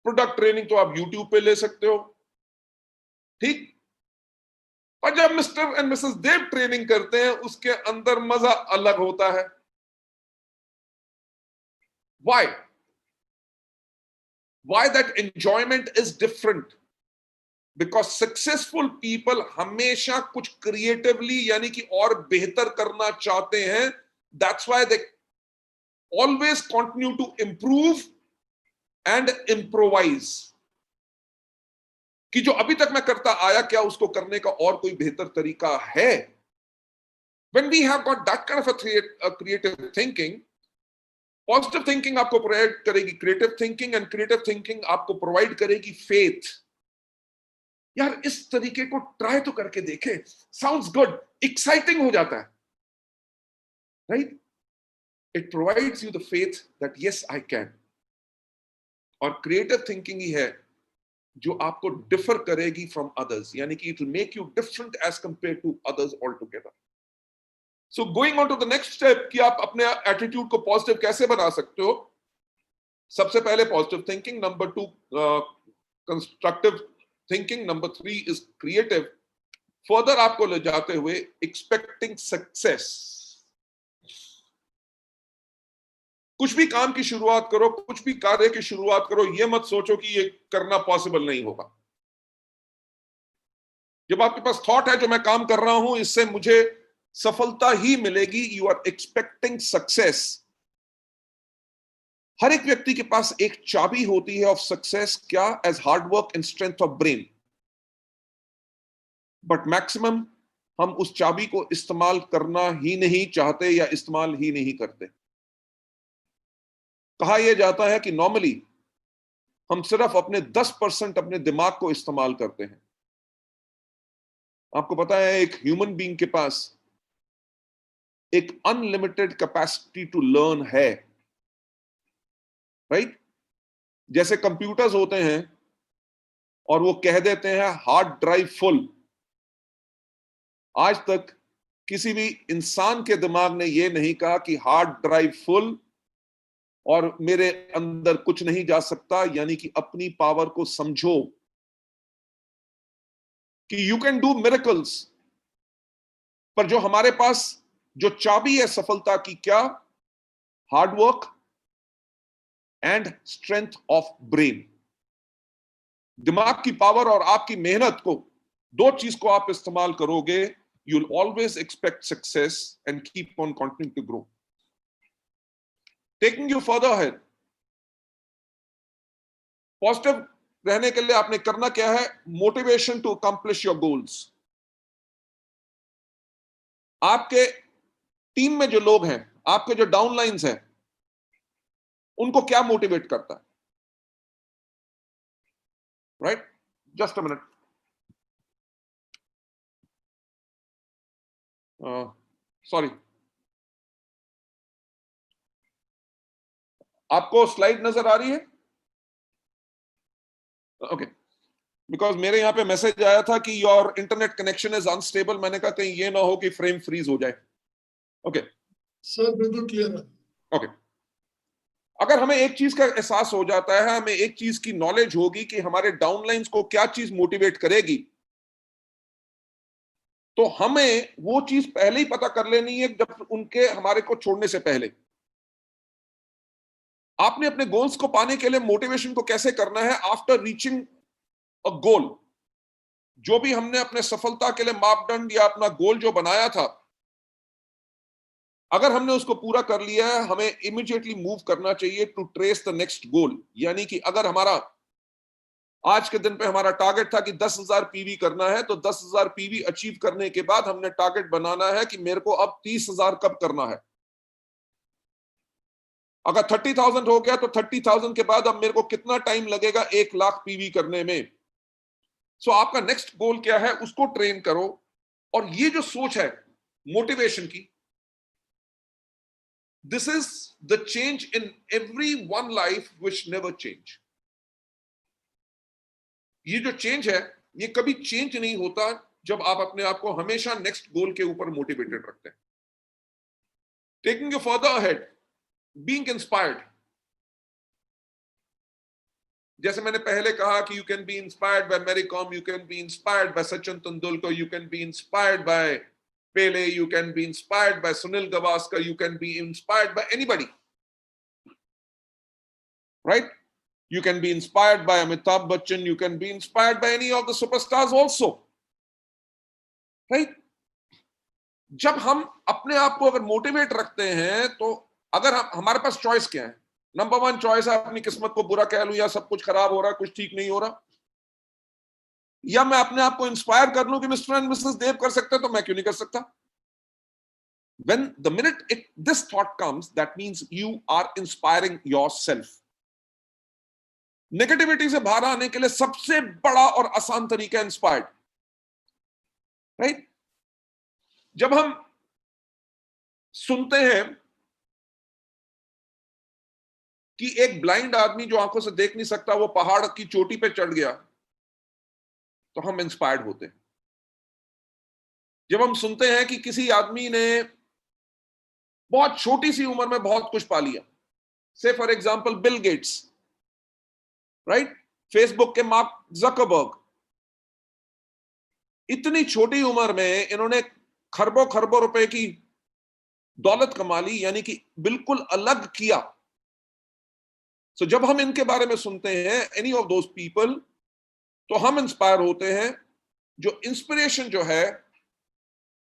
A: प्रोडक्ट ट्रेनिंग तो आप यूट्यूब पे ले सकते हो, ठीक। और जब Mr and Mrs Dev training करते हैं उसके अंदर मजा अलग होता है। Why? Why that enjoyment is different? Because successful people हमेशा कुछ creatively यानी कि और बेहतर करना चाहते हैं। That's why they always continue to improve and improvise. कि जो अभी तक मैं करता आया क्या उसको करने का और कोई बेहतर तरीका है? When we have got that kind of a creative thinking, positive thinking आपको प्रोवाइड करेगी creative thinking, and creative thinking आपको प्रोवाइड करेगी फेथ। यार इस तरीके को ट्राई तो करके देखे, साउंड्स गुड, एक्साइटिंग हो जाता है, right? It provides you the faith that yes I can. और क्रिएटिव थिंकिंग ही है जो आपको डिफर करेगी फ्रॉम अदर्स, यानी कि it will make you different as compare to others all together. So going on to the next step कि आप अपने एटीट्यूड को पॉजिटिव कैसे बना सकते हो। सबसे पहले positive thinking, number 2 constructive thinking, number 3 is creative. Further आपको ले जाते हुए एक्सपेक्टिंग सक्सेस। कुछ भी काम की शुरुआत करो, कुछ भी कार्य की शुरुआत करो, ये मत सोचो कि ये करना पॉसिबल नहीं होगा। जब आपके पास थॉट है जो मैं काम कर रहा हूं इससे मुझे सफलता ही मिलेगी, यू आर एक्सपेक्टिंग सक्सेस। हर एक व्यक्ति के पास एक चाबी होती है ऑफ सक्सेस, क्या? As hard work and strength of brain. But maximum हम उस चाबी को इस्तेमाल करना ही नहीं चाहते या इस्तेमाल ही नहीं करते। कहा यह जाता है कि नॉर्मली हम सिर्फ अपने 10% अपने दिमाग को इस्तेमाल करते हैं। आपको पता है एक ह्यूमन बीइंग के पास एक अनलिमिटेड कैपेसिटी टू लर्न है, राइट? जैसे कंप्यूटर्स होते हैं और वो कह देते हैं हार्ड ड्राइव फुल। आज तक किसी भी इंसान के दिमाग ने यह नहीं कहा कि हार्ड ड्राइव फुल और मेरे अंदर कुछ नहीं जा सकता, यानी कि अपनी पावर को समझो कि यू कैन डू मिरेकल्स। पर जो हमारे पास जो चाबी है सफलता की, क्या? Hard work and strength of brain. दिमाग की पावर और आपकी मेहनत को, दो चीज को आप इस्तेमाल करोगे, you will always expect success and keep on continuing to grow. Taking you further है, पॉजिटिव रहने के लिए आपने करना क्या है? Motivation to accomplish your goals. आपके टीम में जो लोग हैं, आपके जो डाउनलाइंस हैं, उनको क्या मोटिवेट करता है? Right? Just a minute, sorry, आपको स्लाइड नजर आ रही है? ओके, बिकॉज मेरे यहां पे मैसेज आया था कि your internet connection is unstable. मैंने कहा कहीं ये ना हो कि फ्रेम फ्रीज हो जाए। ओके
B: सर, बिल्कुल क्लियर है।
A: ओके, अगर हमें एक चीज का एहसास हो जाता है, हमें एक चीज की नॉलेज होगी कि हमारे डाउनलाइंस को क्या चीज मोटिवेट करेगी, तो हमें वो चीज पहले ही पता कर लेनी है, जब उनके हमारे को छोड़ने से पहले। आपने अपने गोल्स को पाने के लिए मोटिवेशन को कैसे करना है? आफ्टर रीचिंग अ गोल, जो भी हमने अपने सफलता के लिए मापदंड या अपना गोल जो बनाया था, अगर हमने उसको पूरा कर लिया है, हमें इमीडिएटली मूव करना चाहिए to trace the next goal. यानी कि अगर हमारा आज के दिन पे हमारा टारगेट था कि 10,000 पीवी करना है, तो 10,000 पीवी अचीव करने के बाद हमने टारगेट बनाना है कि मेरे को अब 30,000 कब करना है। अगर 30,000 हो गया तो 30,000 के बाद अब मेरे को कितना टाइम लगेगा 1 लाख पीवी करने में। सो आपका नेक्स्ट गोल क्या है, उसको ट्रेन करो। और ये जो सोच है मोटिवेशन की, this is the change in every one life which never change. ये जो चेंज है, ये कभी चेंज नहीं होता जब आप अपने आप को हमेशा नेक्स्ट गोल के ऊपर मोटिवेटेड रखते हैं। Taking you further ahead, being inspired. जैसे मैंने पहले कहा कि you can be inspired by Mary Kom, you can be inspired by Sachin Tendulkar, you can be inspired by Pele, you can be inspired by Sunil Gavaskar, you can be inspired by anybody, right? You can be inspired by Amitabh Bachchan, you can be inspired by any of the superstars also, right? जब हम अपने आप को अगर motivate रखते हैं, तो अगर हमारे पास चॉइस क्या है, नंबर वन चॉइस है अपनी किस्मत को बुरा कह लूं, या सब कुछ खराब हो रहा है, कुछ ठीक नहीं हो रहा, या मैं अपने आप को इंस्पायर कर लूं कि मिस्टर एंड मिसेस देव कर सकते हैं, तो मैं क्यों नहीं कर सकता? When the minute this thought comes, that means you are inspiring yourself. Negativity से बाहर आने के लिए सबसे बड़ा और आसान तरीका इंस्पायर्ड, राइट? जब हम सुनते हैं कि एक ब्लाइंड आदमी जो आंखों से देख नहीं सकता वो पहाड़ की चोटी पे चढ़ गया, तो हम इंस्पायर्ड होते हैं। जब हम सुनते हैं कि किसी आदमी ने बहुत छोटी सी उम्र में बहुत कुछ पा लिया, से for example Bill Gates, right? Facebook के मार्क जकरबर्ग, इतनी छोटी उम्र में इन्होंने खरबों खरबों रुपए की दौलत कमा ली, यानी कि बिल्कुल अलग किया। सो जब हम इनके बारे में सुनते हैं, एनी ऑफ दोज पीपल, तो हम इंस्पायर होते हैं। जो इंस्पिरेशन जो है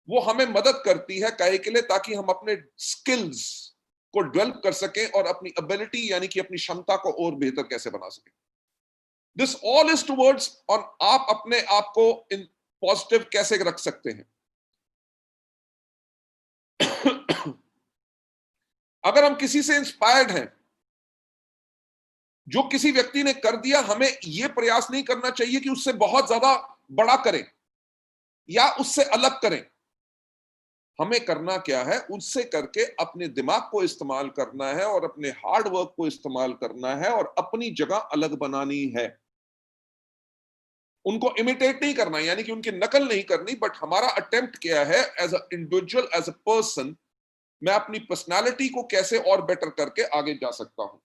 A: वो हमें मदद करती है काहे के लिए, ताकि हम अपने स्किल्स को डेवलप कर सकें और अपनी एबिलिटी यानी कि अपनी क्षमता को और बेहतर कैसे बना सकें। This all is towards on आप अपने आप को इन पॉजिटिव कैसे रख सकते हैं। अगर हम किसी से इंस्पायर्ड हैं, जो किसी व्यक्ति ने कर दिया, हमें यह प्रयास नहीं करना चाहिए कि उससे बहुत ज्यादा बड़ा करें या उससे अलग करें। हमें करना क्या है, उससे करके अपने दिमाग को इस्तेमाल करना है और अपने हार्ड वर्क को इस्तेमाल करना है और अपनी जगह अलग बनानी है। उनको इमिटेट नहीं करना, यानी कि उनकी नकल नहीं करनी, बट हमारा अटेम्प्ट क्या है as a individual, as a person, मैं अपनी पर्सनालिटी को कैसे और बेटर करके आगे जा सकता हूं,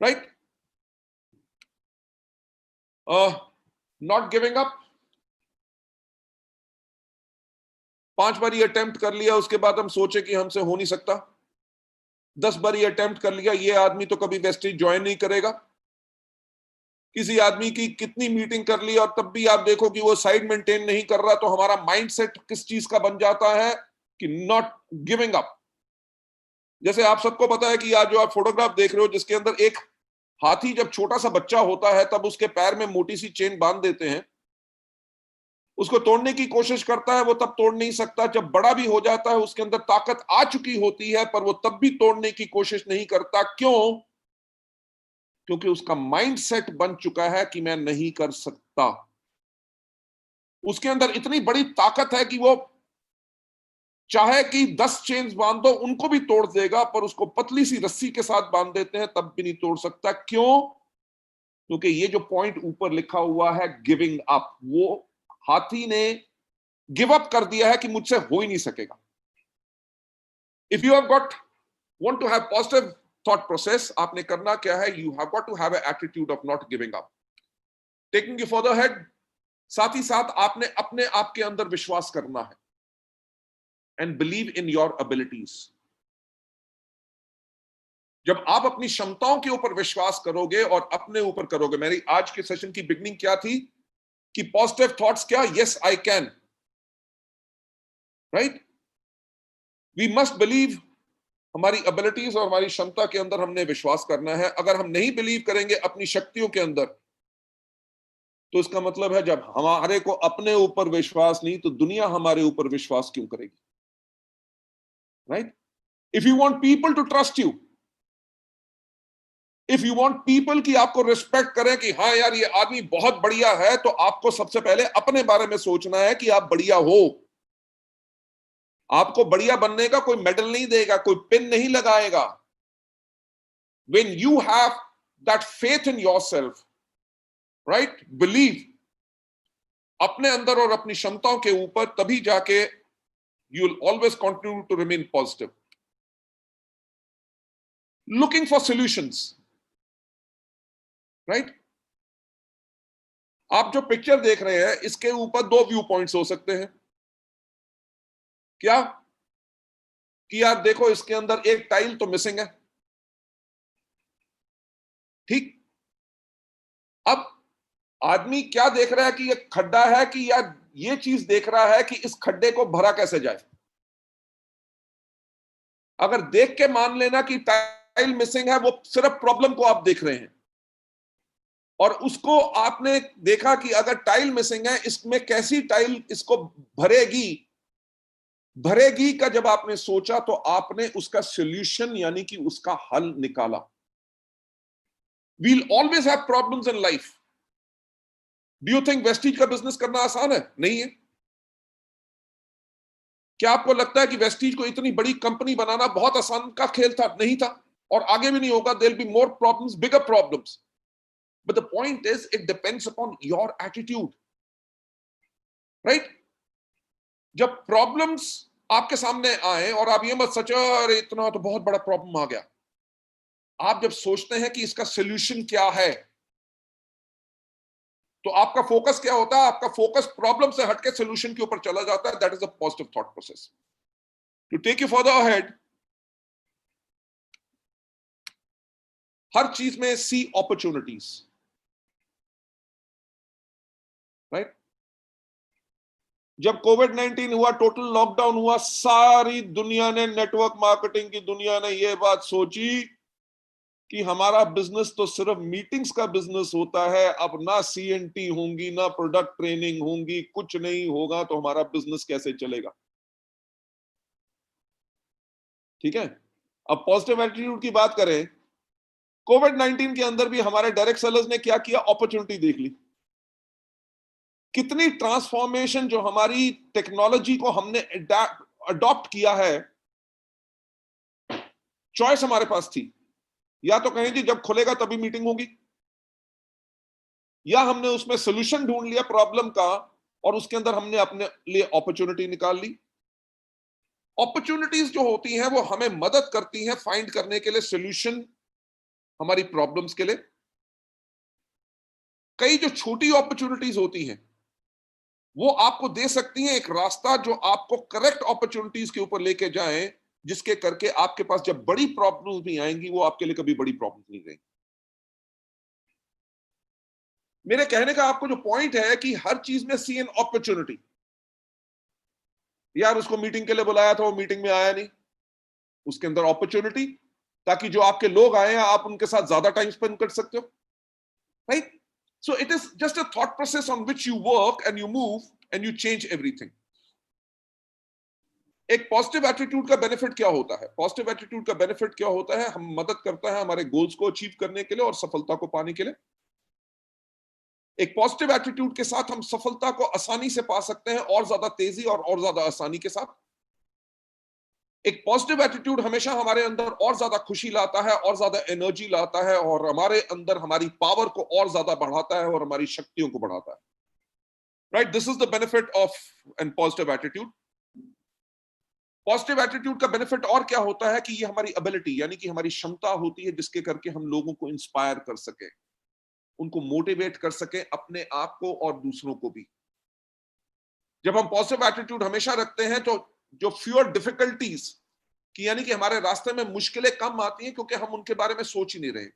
A: राइट? Not giving up. 5 बार ये अटेम्प्ट कर लिया, उसके बाद हम सोचे कि हमसे हो नहीं सकता। 10 बार ये अटेम्प्ट कर लिया, ये आदमी तो कभी वेस्टेज ज्वाइन नहीं करेगा। किसी आदमी की कितनी मीटिंग कर ली और तब भी आप देखो कि वो साइड मेंटेन नहीं कर रहा, तो हमारा माइंडसेट किस चीज का बन जाता है कि नॉट गिविंग अप। जैसे आप सबको पता है कि आज जो आप फोटोग्राफ देख रहे हो, जिसके अंदर एक हाथी जब छोटा सा बच्चा होता है तब उसके पैर में मोटी सी चेन बांध देते हैं, उसको तोड़ने की कोशिश करता है, वो तब तोड़ नहीं सकता। जब बड़ा भी हो जाता है, उसके अंदर ताकत आ चुकी होती है, पर वो तब भी तोड़ने की कोशिश नहीं करता। क्यों? क्योंकि उसका माइंडसेट बन चुका है कि मैं नहीं कर सकता। उसके अंदर इतनी बड़ी ताकत है कि वो चाहे कि 10 चेन्स बांध दो, उनको भी तोड़ देगा, पर उसको पतली सी रस्सी के साथ बांध देते हैं तब भी नहीं तोड़ सकता। क्यों? क्योंकि ये जो पॉइंट ऊपर लिखा हुआ है गिविंग अप, वो हाथी ने गिव अप कर दिया है कि मुझसे हो ही नहीं सकेगा। If you have got want to have positive thought process, आपने करना क्या है, you have got to have an attitude of not giving up, taking you for the head. साथ ही साथ आपने अपने आप के अंदर विश्वास करना है and believe in your abilities. जब आप अपनी क्षमताओं के ऊपर विश्वास करोगे और अपने ऊपर करोगे, मेरी आज के सेशन की बिगनिंग क्या थी कि पॉजिटिव थॉट्स क्या, yes I can, right? We must believe, हमारी एबिलिटीज और हमारी क्षमता के अंदर हमने विश्वास करना है। अगर हम नहीं बिलीव करेंगे अपनी शक्तियों के अंदर, तो इसका मतलब है जब हमारे को अपने ऊपर विश्वास नहीं, तो दुनिया हमारे ऊपर विश्वास क्यों करेगी, right? If you want people to trust you, if you want people की आपको रिस्पेक्ट करें कि हाँ यार ये आदमी बहुत बढ़िया है, तो आपको सबसे पहले अपने बारे में सोचना है कि आप बढ़िया हो। आपको बढ़िया बनने का कोई मेडल नहीं देगा, कोई पिन नहीं लगाएगा। When you have that faith in yourself, right, believe अपने अंदर और अपनी क्षमताओं के ऊपर, तभी जाके you will always continue to remain positive. Looking for solutions, right? आप जो पिक्चर देख रहे हैं, इसके ऊपर दो व्यू पॉइंट्स हो सकते हैं। क्या कि यार देखो, इसके अंदर एक टाइल तो मिसिंग है, ठीक। अब आदमी क्या देख रहा है कि ये खड्डा है, कि यार ये चीज देख रहा है कि इस खड्डे को भरा कैसे जाए। अगर देख के मान लेना कि टाइल मिसिंग है, वो सिर्फ प्रॉब्लम को आप देख रहे हैं, और उसको आपने देखा कि अगर टाइल मिसिंग है, इसमें कैसी टाइल इसको भरेगी का जब आपने सोचा, तो आपने उसका सॉल्यूशन यानी कि उसका हल निकाला। We'll always have problems in life. Do you think Vestige का बिजनेस करना आसान है? नहीं है। क्या आपको लगता है कि वेस्टीज को इतनी बड़ी कंपनी बनाना बहुत आसान का खेल था? नहीं था, और आगे भी नहीं होगा। There'll be more problems, bigger problems. But the point is, it depends upon your attitude, right? जब प्रॉब्लम्स आपके सामने आए और आप ये मत सोचो अरे इतना तो बहुत बड़ा प्रॉब्लम आ गया, आप जब सोचते हैं कि इसका सॉल्यूशन क्या है, तो आपका फोकस क्या होता है? आपका फोकस प्रॉब्लम से हटके सॉल्यूशन के ऊपर चला जाता है। That is a positive thought process. To take you further ahead, हर चीज में सी अपॉर्चुनिटीज, राइट। जब कोविड-19 हुआ, टोटल लॉकडाउन हुआ, सारी दुनिया ने, नेटवर्क मार्केटिंग की दुनिया ने यह बात सोची कि हमारा बिजनेस तो सिर्फ मीटिंग्स का बिजनेस होता है, अब ना सीएनटी होंगी, ना प्रोडक्ट ट्रेनिंग होंगी, कुछ नहीं होगा, तो हमारा बिजनेस कैसे चलेगा? ठीक है। अब पॉजिटिव एटीट्यूड की बात करें, कोविड-19 के अंदर भी हमारे डायरेक्ट सेलर्स ने क्या किया? अपॉर्चुनिटी देख ली। कितनी ट्रांसफॉर्मेशन जो हमारी टेक्नोलॉजी को हमने अडॉप्ट किया है। चॉइस हमारे पास थी, या तो कहें जी जब खुलेगा तभी मीटिंग होगी, या हमने उसमें सॉल्यूशन ढूंढ लिया प्रॉब्लम का, और उसके अंदर हमने अपने लिए अपॉर्चुनिटी निकाल ली। अपॉर्चुनिटीज जो होती हैं वो हमें मदद करती हैं फाइंड करने के लिए सॉल्यूशन हमारी प्रॉब्लम्स के लिए। कई जो छोटी अपॉर्चुनिटीज होती हैं वो आपको दे सकती हैं एक रास्ता जो आपको करेक्ट अपॉर्चुनिटीज के ऊपर लेके जाए, जिसके करके आपके पास जब बड़ी प्रॉब्लम्स भी आएंगी, वो आपके लिए कभी बड़ी प्रॉब्लम्स नहीं रहेंगी। मेरे कहने का आपको जो पॉइंट है कि हर चीज में सी एन अपॉर्चुनिटी। यार उसको मीटिंग के लिए बुलाया था, वो मीटिंग में आया नहीं, उसके अंदर अपॉर्चुनिटी, ताकि जो आपके लोग आए हैं आप उनके साथ ज्यादा टाइम स्पेंड कर सकते हो, right. So it is just a thought process on which you work and you move and you change everything. एक पॉजिटिव एटीट्यूड का बेनिफिट क्या होता है? पॉजिटिव एटीट्यूड का बेनिफिट क्या होता है? हम मदद करता है हमारे गोल्स को अचीव करने के लिए और सफलता को पाने के लिए। एक पॉजिटिव एटीट्यूड के साथ हम सफलता को आसानी से पा सकते हैं, और ज्यादा तेजी और ज्यादा आसानी के साथ। एक पॉजिटिव एटीट्यूड हमेशा हमारे अंदर और ज्यादा खुशी लाता है, और ज्यादा एनर्जी लाता है, और हमारे अंदर हमारी पावर को और ज्यादा बढ़ाता है और हमारी शक्तियों को बढ़ाता है, right. This is the benefit of an positive attitude. Positive attitude का बेनिफिट और क्या होता है कि ये हमारी एबिलिटी यानी कि हमारी क्षमता होती है, जिसके करके हम लोगों को इंस्पायर कर सके, उनको मोटिवेट कर सके, अपने आप को और दूसरों को भी। जब हम पॉजिटिव एटीट्यूड हमेशा रखते हैं, तो जो फ्यूअर डिफिकल्टीज कि यानी कि हमारे रास्ते में मुश्किलें कम आती हैं, क्योंकि हम उनके बारे में सोच ही नहीं रहे।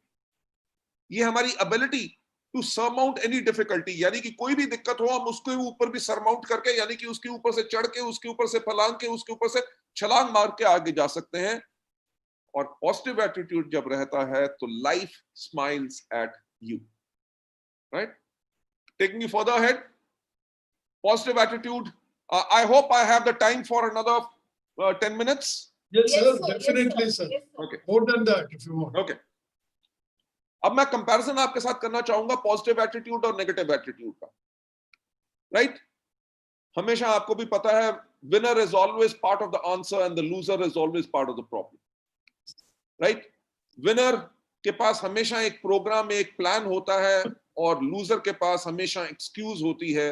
A: ये हमारी ability to surmount any difficulty, यानी कि कोई भी दिक्कत हो हम उसके ऊपर भी सरमाउंट करके, यानी कि उसके ऊपर से चढ़ के, उसके ऊपर से फलांग के, उसके ऊपर से छलांग मार के आगे जा सकते हैं। और पॉजिटिव एटीट्यूड जब रहता है तो life smiles eight you, right. Taking you further ahead, positive attitude. I hope I have the time for another 10 minutes.
B: Yes,
C: Yes,
B: sir,
C: sir.
B: definitely,
C: Yes,
B: sir.
C: sir. Yes, sir.
A: Okay.
B: More than that, if you want.
A: Okay. अब मैं comparison आपके साथ करना चाहूंगा positive attitude और negative attitude का, right? हमेशा आपको भी पता है, winner is always part of the answer and the loser is always part of the problem, right? Winner के पास हमेशा एक प्रोग्राम, एक प्लान होता है, और लूजर के पास हमेशा एक्सक्यूज होती है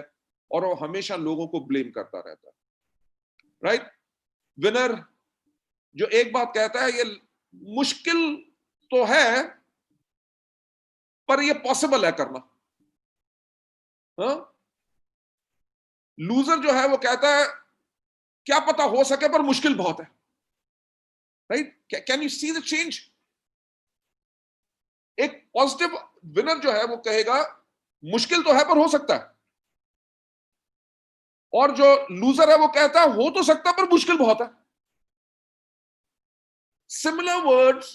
A: और वो हमेशा लोगों को ब्लेम करता रहता है, राइट? विनर जो एक बात कहता है, ये मुश्किल तो है पर ये पॉसिबल है करना, हाँ? लूजर जो है वो कहता है क्या पता हो सके पर मुश्किल बहुत है, right? Can you see the change? एक पॉजिटिव विनर जो है वो कहेगा मुश्किल तो है पर हो सकता है, और जो लूजर है वो कहता है हो तो सकता है पर मुश्किल बहुत है। सिमिलर वर्ड्स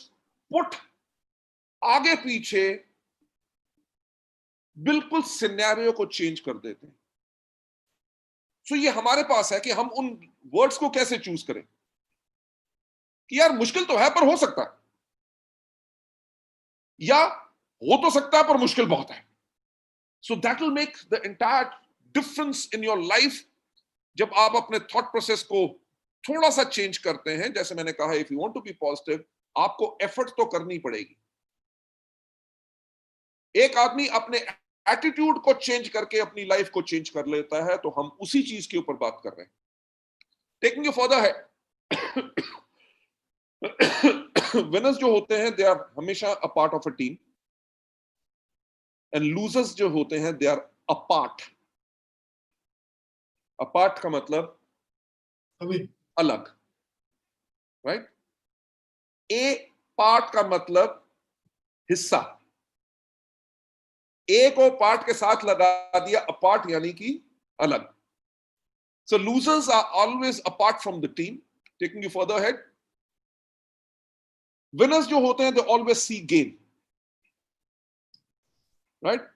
A: पुट आगे पीछे बिल्कुल सिनेरियो को चेंज कर देते हैं। सो ये हमारे पास है कि हम उन वर्ड्स को कैसे चूज करें कि यार मुश्किल तो है पर हो सकता है, या हो तो सकता है पर मुश्किल बहुत है। So that will make the entire difference in your life जब आप अपने थॉट प्रोसेस को थोड़ा सा चेंज करते हैं। जैसे मैंने कहा, if you want to be positive, आपको एफर्ट तो करनी पड़ेगी। एक आदमी अपने एटीट्यूड को चेंज करके अपनी लाइफ को चेंज कर लेता है, तो हम उसी चीज के ऊपर बात कर रहे हैं। टेकिंग यू फर्दर है, विनर्स जो होते हैं दे आर हमेशा a part of a team, and losers जो होते हैं दे आर अपार्ट। अपार्ट का मतलब अलग, राइट? ए पार्ट का मतलब हिस्सा। ए को पार्ट के साथ लगा दिया, अपार्ट यानी कि अलग। So losers are always apart from the team. Taking you further head, winners जो होते हैं they always see gain, right?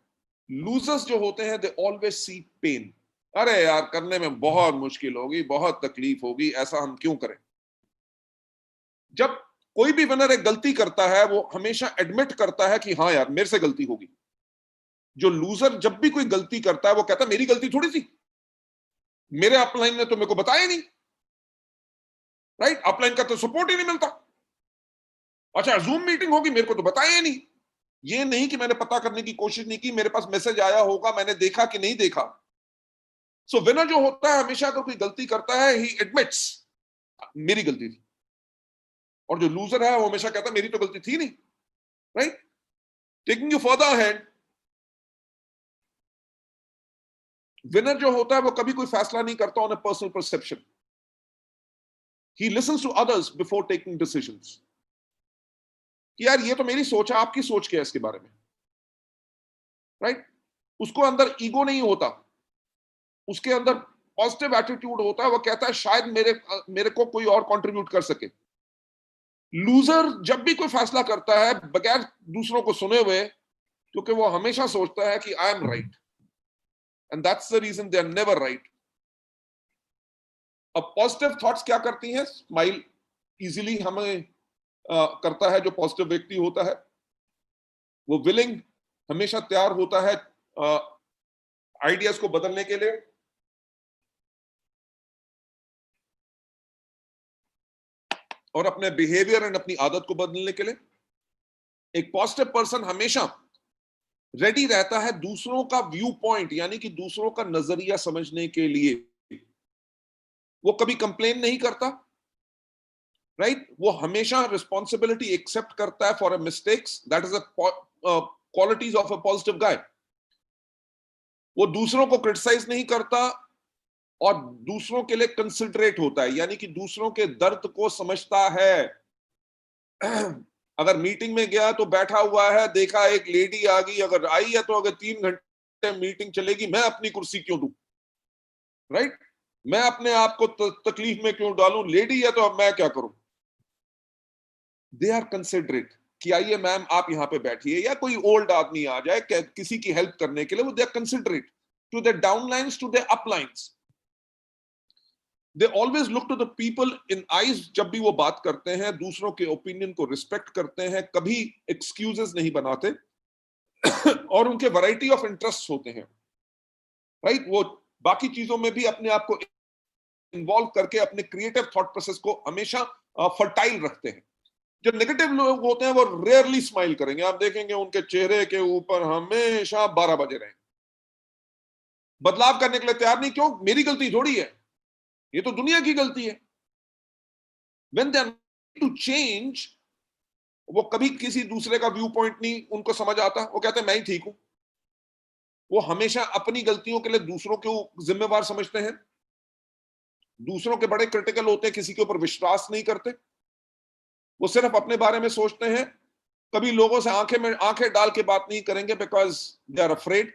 A: Losers जो होते हैं दे ऑलवेज सी पेन। अरे यार करने में बहुत मुश्किल होगी, बहुत तकलीफ होगी, ऐसा हम क्यों करें? जब कोई भी विनर एक गलती करता है वो हमेशा एडमिट करता है कि हाँ यार मेरे से गलती होगी। जो लूजर जब भी कोई गलती करता है वो कहता है मेरी गलती थोड़ी सी, मेरे अपलाइन ने तो मेरे को बताया नहीं, राइट? अपलाइन का तो सपोर्ट ही नहीं मिलता। अच्छा जूम मीटिंग होगी, मेरे को तो बताया ही नहीं। ये नहीं कि मैंने पता करने की कोशिश नहीं की, मेरे पास मैसेज आया होगा, मैंने देखा कि नहीं देखा। सो विनर जो होता है हमेशा अगर कोई गलती करता है, ही एडमिट्स मेरी गलती थी, और जो लूजर है वो हमेशा कहता है मेरी तो गलती थी नहीं, right? Taking you further hand, winner जो होता है वो कभी कोई फैसला नहीं करता on a personal perception. He listens to others before taking decisions. कि यार ये तो मेरी सोच है, आपकी सोच क्या है इसके बारे में, राइट? उसको अंदर ईगो नहीं होता, उसके अंदर पॉजिटिव एटीट्यूड होता है। वो कहता है शायद मेरे को कोई और कंट्रीब्यूट कर सके। लूजर जब भी कोई फैसला करता है बगैर दूसरों को सुने हुए, क्योंकि वो हमेशा सोचता है कि I am right, and that's the reason they are never right. अब पॉजिटिव थॉट्स क्या करती हैं? स्माइल इजीली हमें करता है। जो पॉजिटिव व्यक्ति होता है वो विलिंग, हमेशा तैयार होता है आइडियाज को बदलने के लिए। और अपने बिहेवियर एंड अपनी आदत को बदलने के लिए। एक पॉजिटिव पर्सन हमेशा रेडी रहता है दूसरों का व्यू पॉइंट, यानी कि दूसरों का नजरिया समझने के लिए। वो कभी कंप्लेन नहीं करता, राइट? वो हमेशा रिस्पॉन्सिबिलिटी एक्सेप्ट करता है for a mistakes. That is a qualities of a positive guy. वो दूसरों को क्रिटिसाइज नहीं करता और दूसरों के लिए कंसिडरेट होता है, यानी कि दूसरों के दर्द को समझता है। अगर मीटिंग में गया तो बैठा हुआ है, देखा एक लेडी आ गई, अगर आई है तो अगर 3 घंटे मीटिंग चलेगी, मैं अपनी कुर्सी क्यों दूं, राइट? मैं अपने आप को तकलीफ में क्यों डालूं? लेडी है तो अब मैं क्या करूं? दे आर कंसिडरेट कि आइए मैम आप यहां पे बैठिए, या कोई ओल्ड आदमी आ जाए किसी की हेल्प करने के लिए, वो they are considerate to the downlines, to the uplines. They always look to the people in eyes जब भी वो बात करते हैं, दूसरों के ओपिनियन को रिस्पेक्ट करते हैं, कभी एक्सक्यूजेस नहीं बनाते और उनके वैरायटी ऑफ इंटरेस्ट होते हैं, राइट? वो बाकी चीजों में भी अपने आप को इन्वॉल्व करके अपने क्रिएटिव थॉट प्रोसेस को हमेशा फर्टाइल रखते हैं। जो नेगेटिव लोग होते हैं वो रेयरली स्माइल करेंगे, आप देखेंगे उनके चेहरे के ऊपर हमेशा 12 बजे रहेंगे, बदलाव करने के लिए तैयार नहीं। क्यों? मेरी गलती थोड़ी है, ये तो दुनिया की गलती है। When they are to change, वो कभी किसी दूसरे का व्यू पॉइंट नहीं उनको समझ आता, वो कहते हैं मैं ही ठीक हूं। वो हमेशा अपनी गलतियों के लिए दूसरों को जिम्मेवार समझते हैं, दूसरों के बड़े क्रिटिकल होते हैं, किसी के ऊपर विश्वास नहीं करते, वो सिर्फ अपने बारे में सोचते हैं, कभी लोगों से आंखें डाल के बात नहीं करेंगे बिकॉज दे आर अफ्रेड।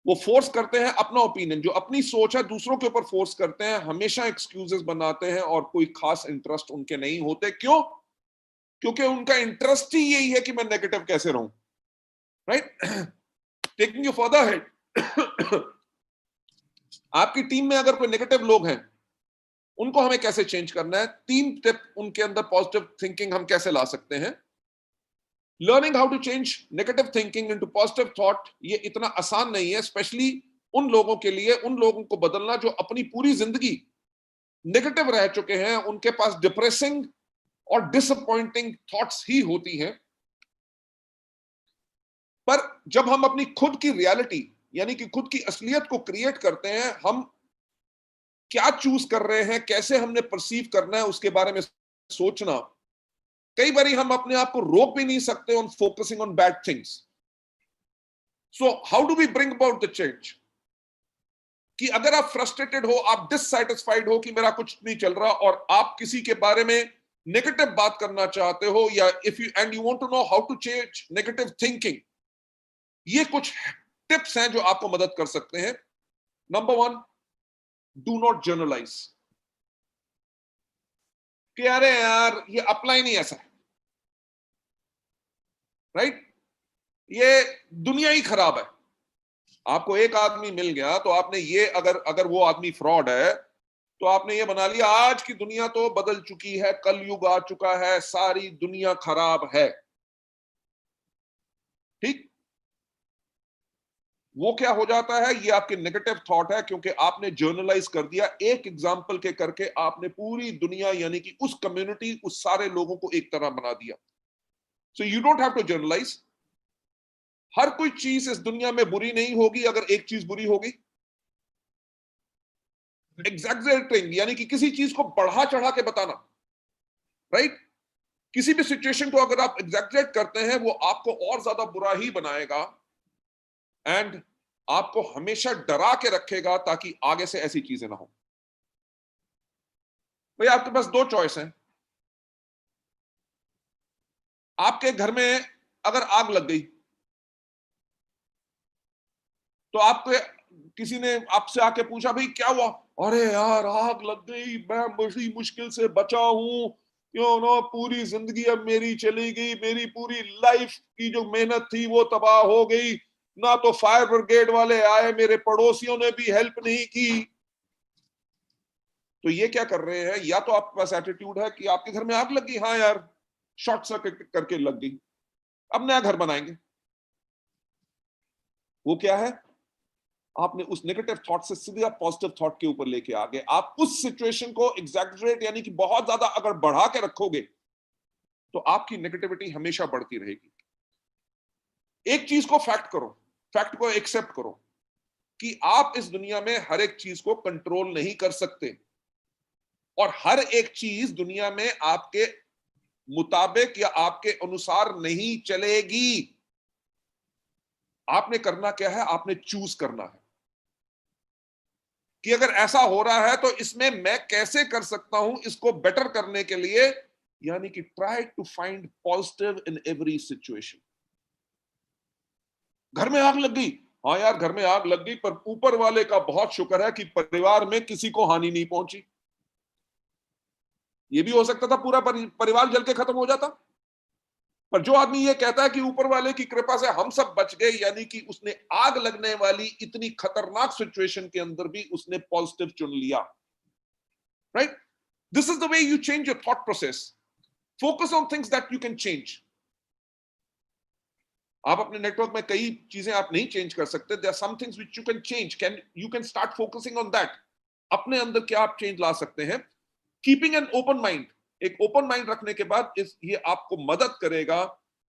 A: वो फोर्स करते हैं अपना ओपिनियन, जो अपनी सोच है दूसरों के ऊपर फोर्स करते हैं, हमेशा एक्सक्यूजेस बनाते हैं और कोई खास इंटरेस्ट उनके नहीं होते। क्यों? क्योंकि उनका इंटरेस्ट ही यही है कि मैं नेगेटिव कैसे रहूं, right? Taking you further head, आपकी टीम में अगर कोई नेगेटिव लोग हैं, उनको हमें कैसे चेंज करना है? 3 टिप उनके अंदर पॉजिटिव थिंकिंग हम कैसे ला सकते हैं। Learning how to change negative thinking into positive thought, ये इतना आसान नहीं है, स्पेशली उन लोगों के लिए, उन लोगों को बदलना जो अपनी पूरी जिंदगी नेगेटिव रह चुके हैं, उनके पास डिप्रेसिंग और डिसअपॉइंटिंग थॉट्स ही होती हैं। पर जब हम अपनी खुद की रियलिटी यानी कि खुद की असलियत को क्रिएट करते हैं, हम क्या चूज कर रहे हैं, कैसे हमने परसीव करना है, उसके बारे में सोचना, कई बार हम अपने आप को रोक भी नहीं सकते on focusing on bad things. So how do we bring about the change? कि अगर आप फ्रस्ट्रेटेड हो, आप डिससैटिस्फाइड हो कि मेरा कुछ नहीं चल रहा, और आप किसी के बारे में नेगेटिव बात करना चाहते हो, या if you and you want to know how to change negative thinking, ये कुछ टिप्स हैं जो आपको मदद कर सकते हैं। नंबर 1, डू नॉट जर्नलाइज कि अरे यार ये अप्लाई नहीं ऐसा है, राइट? ये दुनिया ही खराब है। आपको एक आदमी मिल गया तो आपने ये, अगर वो आदमी फ्रॉड है तो आपने ये बना लिया आज की दुनिया तो बदल चुकी है, कलयुग आ चुका है, सारी दुनिया खराब है। ठीक? वो क्या हो जाता है? ये आपके नेगेटिव थॉट है, क्योंकि आपने जर्नलाइज कर दिया। एक एग्जाम्पल के करके आपने पूरी दुनिया यानी कि उस कम्युनिटी, उस सारे लोगों को एक तरह बना दिया। So you don't have to generalise. हर कोई चीज इस दुनिया में बुरी नहीं होगी अगर एक चीज बुरी होगी। एग्जैजरेटिंग यानी कि किसी चीज को बढ़ा चढ़ा के बताना, राइट? किसी भी सिचुएशन को अगर आप एग्जैजरेट करते हैं, वो आपको और ज्यादा बुरा ही बनाएगा एंड आपको हमेशा डरा के रखेगा ताकि आगे से ऐसी चीजें ना हो। भाई आपके पास 2 चॉइस हैं। आपके घर में अगर आग लग गई तो आपके किसी ने आपसे आके पूछा भाई क्या हुआ? अरे यार आग लग गई, मैं बड़ी मुश्किल से बचा हूं, पूरी जिंदगी अब मेरी चली गई, मेरी पूरी लाइफ की जो मेहनत थी वो तबाह हो गई, ना तो फायर ब्रिगेड वाले आए, मेरे पड़ोसियों ने भी हेल्प नहीं की। तो ये क्या कर रहे हैं? या तो आपके पास एटीट्यूड है कि आपके घर में आग लग गई, हाँ यार शॉर्ट सर्किट करके लग गई, अब नया घर बनाएंगे। वो क्या है? आपने उस नेगेटिव थॉट से सीधे आप पॉजिटिव थॉट के ऊपर लेके आ गए। आप उस सिचुएशन को एग्जैजरेट यानी कि बहुत ज्यादा अगर बढ़ा के रखोगे तो आपकी नेगेटिविटी हमेशा बढ़ती रहेगी। एक चीज को फैक्ट करो, फैक्ट को एक्सेप्ट करो कि आप इस दुनिया में हर एक चीज को कंट्रोल नहीं कर सकते, और हर एक चीज दुनिया में आपके मुताबिक या आपके अनुसार नहीं चलेगी। आपने करना क्या है? आपने चूज करना है कि अगर ऐसा हो रहा है तो इसमें मैं कैसे कर सकता हूं इसको बेटर करने के लिए, यानी कि try to find positive in every situation. घर में आग लग गई, हाँ यार घर में आग लग गई, पर ऊपर वाले का बहुत शुक्र है कि परिवार में किसी को हानि नहीं पहुंची। ये भी हो सकता था पूरा परिवार जल के खत्म हो जाता। पर जो आदमी ये कहता है कि ऊपर वाले की कृपा से हम सब बच गए, यानी कि उसने आग लगने वाली इतनी खतरनाक सिचुएशन के अंदर भी उसने पॉजिटिव चुन लिया। right? This is the way you change your thought process. Focus on things that you can change. आप अपने नेटवर्क में कई चीजें आप नहीं चेंज कर सकते. There are some things which you can change. You can start focusing on that. अपने अंदर क्या आप चेंज ला सकते हैं? Keeping an open mind. एक ओपन माइंड रखने के बाद ये आपको मदद करेगा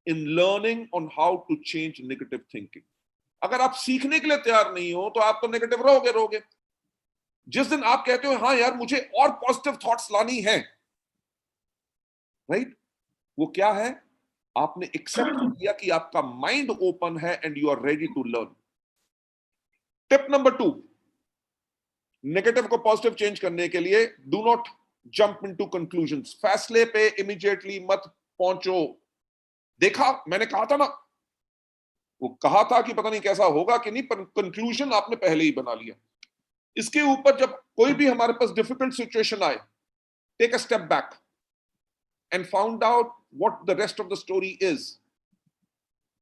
A: in learning on how to change negative thinking. अगर आप सीखने के लिए तैयार नहीं हो तो आप तो नेगेटिव रहोगे. जिस दिन आप कहते हो हाँ यार मुझे और पॉजिटिव थॉट्स लानी है, राइट, वो क्या है? आपने एक्सेप्ट किया कि आपका माइंड ओपन है and you are ready to learn. Tip number 2, negative को पॉजिटिव चेंज करने के लिए do not jump into conclusions. फैसले पे इमीडिएटली मत पहुंचो. देखा, मैंने कहा था ना, वो कहा था कि पता नहीं कैसा होगा कि नहीं, पर कंक्लूजन आपने पहले ही बना लिया. इसके ऊपर जब कोई भी हमारे पास डिफिकल्ट सिचुएशन आए, take a step back and found out what the rest of the story is.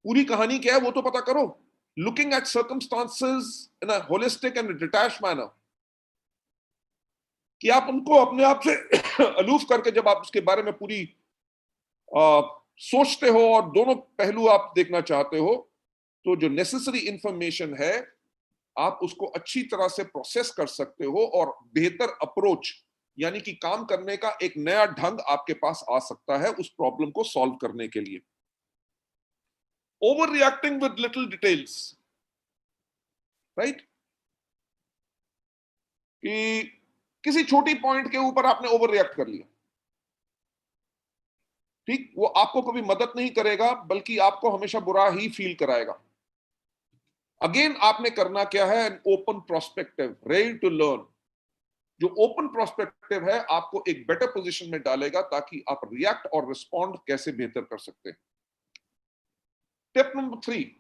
A: पूरी कहानी क्या है वो तो पता करो. Looking at circumstances in a holistic and detached manner, कि आप उनको अपने आप से अलूफ करके जब आप उसके बारे में पूरी सोचते हो और दोनों पहलू आप देखना चाहते हो, तो जो नेसेसरी इंफॉर्मेशन है आप उसको अच्छी तरह से प्रोसेस कर सकते हो और बेहतर अप्रोच यानी कि काम करने का एक नया ढंग आपके पास आ सकता है उस प्रॉब्लम को सॉल्व करने के लिए. Over reacting with little details, right, कि किसी छोटी पॉइंट के ऊपर आपने ओवर रिएक्ट कर लिया, ठीक, वो आपको कभी मदद नहीं करेगा बल्कि आपको हमेशा बुरा ही फील कराएगा. अगेन आपने करना क्या है? An open prospective, ready to learn. जो ओपन प्रोस्पेक्टिव है आपको एक बेटर पोजीशन में डालेगा ताकि आप रिएक्ट और रिस्पॉन्ड कैसे बेहतर कर सकते हैं. Tip number 3,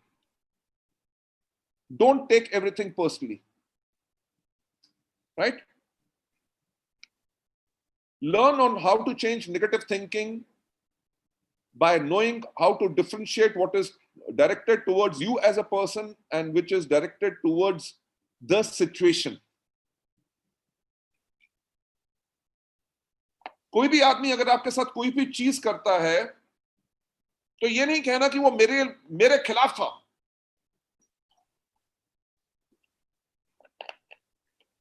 A: don't take everything personally, right. Learn on how to change negative thinking by knowing how to differentiate what is directed towards you as a person and which is directed towards the situation. कोई भी आदमी अगर आपके साथ कोई भी चीज करता है तो ये नहीं कहना कि वो मेरे खिलाफ था.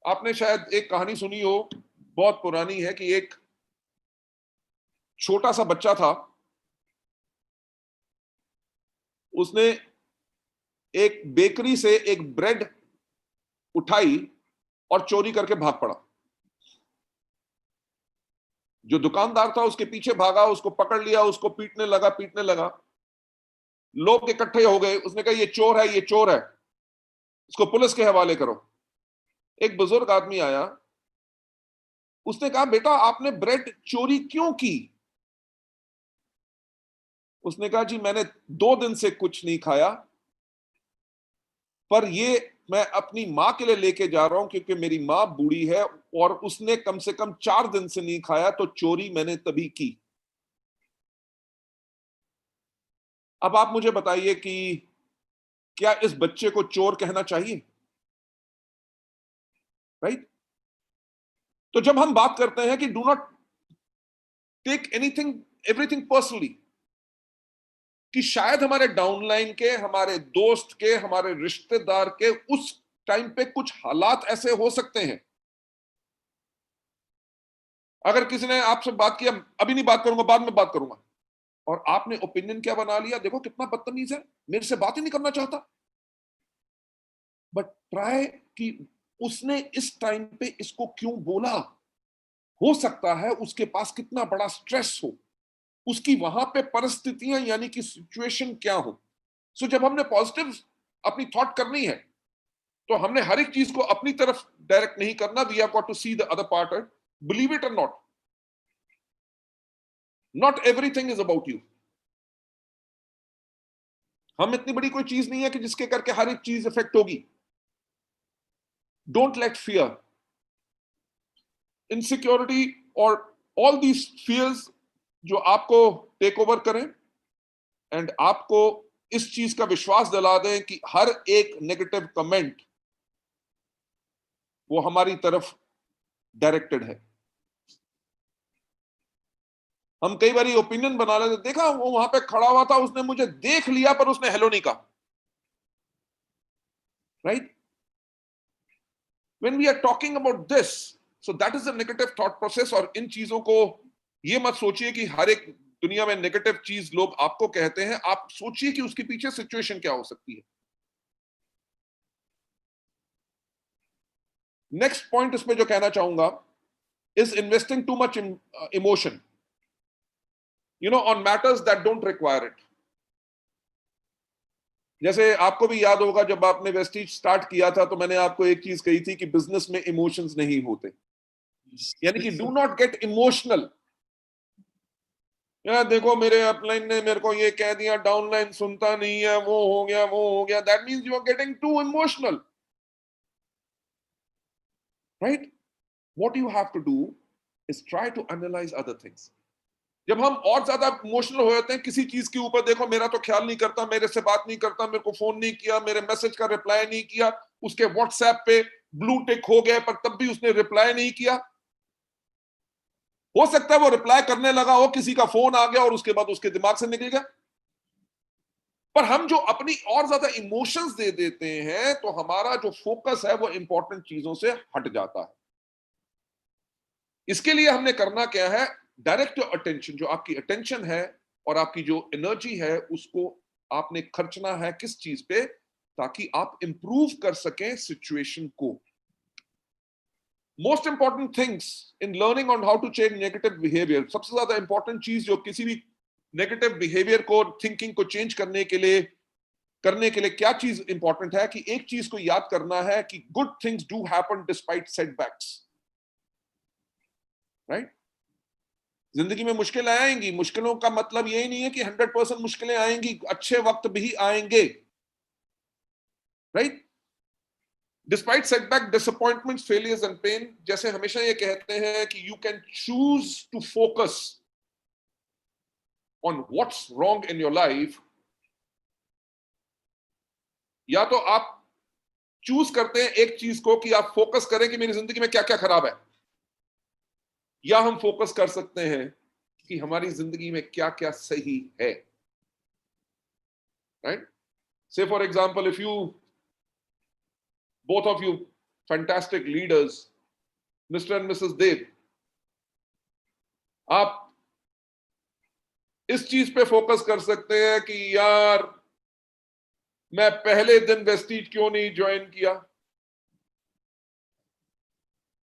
A: आपने शायद एक कहानी सुनी हो, बहुत पुरानी है, कि एक छोटा सा बच्चा था, उसने एक बेकरी से एक ब्रेड उठाई और चोरी करके भाग पड़ा. जो दुकानदार था उसके पीछे भागा, उसको पकड़ लिया, उसको पीटने लगा. लोग इकट्ठे हो गए, उसने कहा ये चोर है, इसको पुलिस के हवाले करो. एक बुजुर्ग आदमी आया, उसने कहा बेटा आपने ब्रेड चोरी क्यों की? उसने कहा जी मैंने 2 दिन से कुछ नहीं खाया, पर ये मैं अपनी मां के लिए लेके जा रहा हूं क्योंकि मेरी मां बूढ़ी है और उसने कम से कम 4 दिन से नहीं खाया, तो चोरी मैंने तभी की. अब आप मुझे बताइए कि क्या इस बच्चे को चोर कहना चाहिए? राइट. तो जब हम बात करते हैं कि do not take everything personally, कि शायद हमारे डाउनलाइन के, हमारे दोस्त के, हमारे रिश्तेदार के उस टाइम पे कुछ हालात ऐसे हो सकते हैं. अगर किसी ने आपसे बात किया, अभी नहीं बात करूंगा, बाद में बात करूंगा, और आपने ओपिनियन क्या बना लिया, देखो कितना बदतमीज है, मेरे से बात ही नहीं करना चाहता. बट ट्राई कि उसने इस टाइम पे इसको क्यों बोला. हो सकता है उसके पास कितना बड़ा स्ट्रेस हो, उसकी वहां पे परिस्थितियां यानी कि सिचुएशन क्या हो. सो जब हमने पॉजिटिव अपनी थॉट करनी है तो हमने हर एक चीज को अपनी तरफ डायरेक्ट नहीं करना. We have got to see the other part. Believe it और not everything is about you. हम इतनी बड़ी कोई चीज नहीं है कि जिसके करके हर एक चीज इफेक्ट होगी. डोंट लेट फियर, इनसिक्योरिटी और ऑल दीज फियर्स जो आपको टेक ओवर करें एंड आपको इस चीज का विश्वास दिला दें कि हर एक नेगेटिव कमेंट वो हमारी तरफ डायरेक्टेड है. हम कई बार ओपिनियन बना लेते, देखा वो वहां पे खड़ा हुआ था, उसने मुझे देख लिया पर उसने हेलो नहीं कहा, right? When we are talking about this, so that is a negative thought process. और इन चीजों को ये मत सोचिए कि हर एक दुनिया में नेगेटिव चीज लोग आपको कहते हैं, आप सोचिए कि उसके पीछे सिचुएशन क्या हो सकती है। नेक्स्ट पॉइंट इसमें जो कहना चाहूंगा is investing too much emotion, on matters that don't require it. जैसे आपको भी याद होगा जब आपने वेस्टीज स्टार्ट किया था तो मैंने आपको एक चीज कही थी कि बिजनेस में इमोशंस नहीं होते, यानी कि डू नॉट गेट इमोशनल। यार देखो मेरे अपलाइन ने मेरे को ये कह दिया, डाउनलाइन सुनता नहीं है, वो हो गया, that means you are getting too emotional, right? What you have to do is try to analyse other things. जब हम और ज्यादा इमोशनल हो जाते हैं किसी चीज के ऊपर, देखो मेरा तो ख्याल नहीं करता, मेरे से बात नहीं करता, मेरे को फोन नहीं किया, मेरे मैसेज का रिप्लाई नहीं किया, उसके व्हाट्सएप पे ब्लू टिक हो गए पर तब भी उसने रिप्लाई नहीं किया। हो सकता है वो रिप्लाई करने लगा हो, किसी का फोन आ गया और उसके बाद उसके दिमाग से निकल गया। पर हम जो अपनी और ज्यादा इमोशंस दे देते हैं तो हमारा जो फोकस है वो इंपॉर्टेंट चीजों से हट जाता है। इसके लिए हमने करना क्या है, डायरेक्ट योर अटेंशन, जो आपकी अटेंशन है और आपकी जो एनर्जी है उसको आपने खर्चना है किस चीज पे, ताकि आप इंप्रूव कर सकें सिचुएशन को। Most important things in learning on how to change negative behaviour, सबसे ज्यादा इंपॉर्टेंट चीज जो किसी भी नेगेटिव बिहेवियर को, थिंकिंग को चेंज करने के लिए क्या चीज इंपॉर्टेंट है कि एक चीज को याद करना है कि good things do happen despite setbacks, right? जिंदगी में मुश्किलें आएंगी, मुश्किलों का मतलब यही नहीं है कि 100% मुश्किलें आएंगी, अच्छे वक्त भी आएंगे, right? Despite setback, disappointments, failures and pain, जैसे हमेशा ये कहते हैं कि you can choose to focus on what's wrong in your life, या तो आप चूज करते हैं एक चीज को कि आप फोकस करें कि मेरी जिंदगी में क्या क्या खराब है, या हम फोकस कर सकते हैं कि हमारी जिंदगी में क्या क्या सही है, राइट? से for example, if you both of you fantastic leaders, Mr. and Mrs. Dev, आप इस चीज पे फोकस कर सकते हैं कि यार मैं पहले दिन वेस्टीज क्यों नहीं ज्वाइन किया,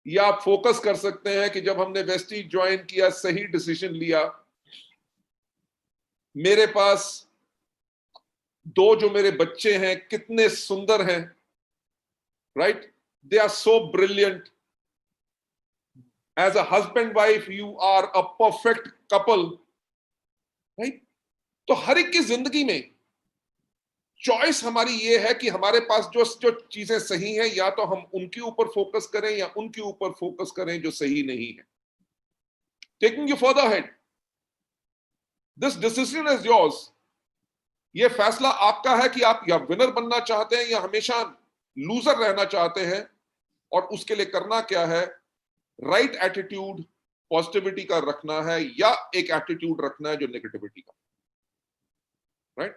A: या आप फोकस कर सकते हैं कि जब हमने वेस्टीज ज्वाइन किया सही डिसीजन लिया, मेरे पास दो जो मेरे बच्चे हैं कितने सुंदर हैं, right? They are so brilliant. As a husband wife, you are a perfect couple, right? तो हर एक की जिंदगी में चॉइस हमारी ये है कि हमारे पास जो चीजें सही हैं, या तो हम उनके ऊपर फोकस करें या उनके ऊपर फोकस करें जो सही नहीं है। Taking you further ahead, this decision is yours. ये फैसला आपका है कि आप या विनर बनना चाहते हैं या हमेशा लूजर रहना चाहते हैं, और उसके लिए करना क्या है, राइट एटीट्यूड पॉजिटिविटी का रखना है या एक एटीट्यूड रखना है जो नेगेटिविटी का, right?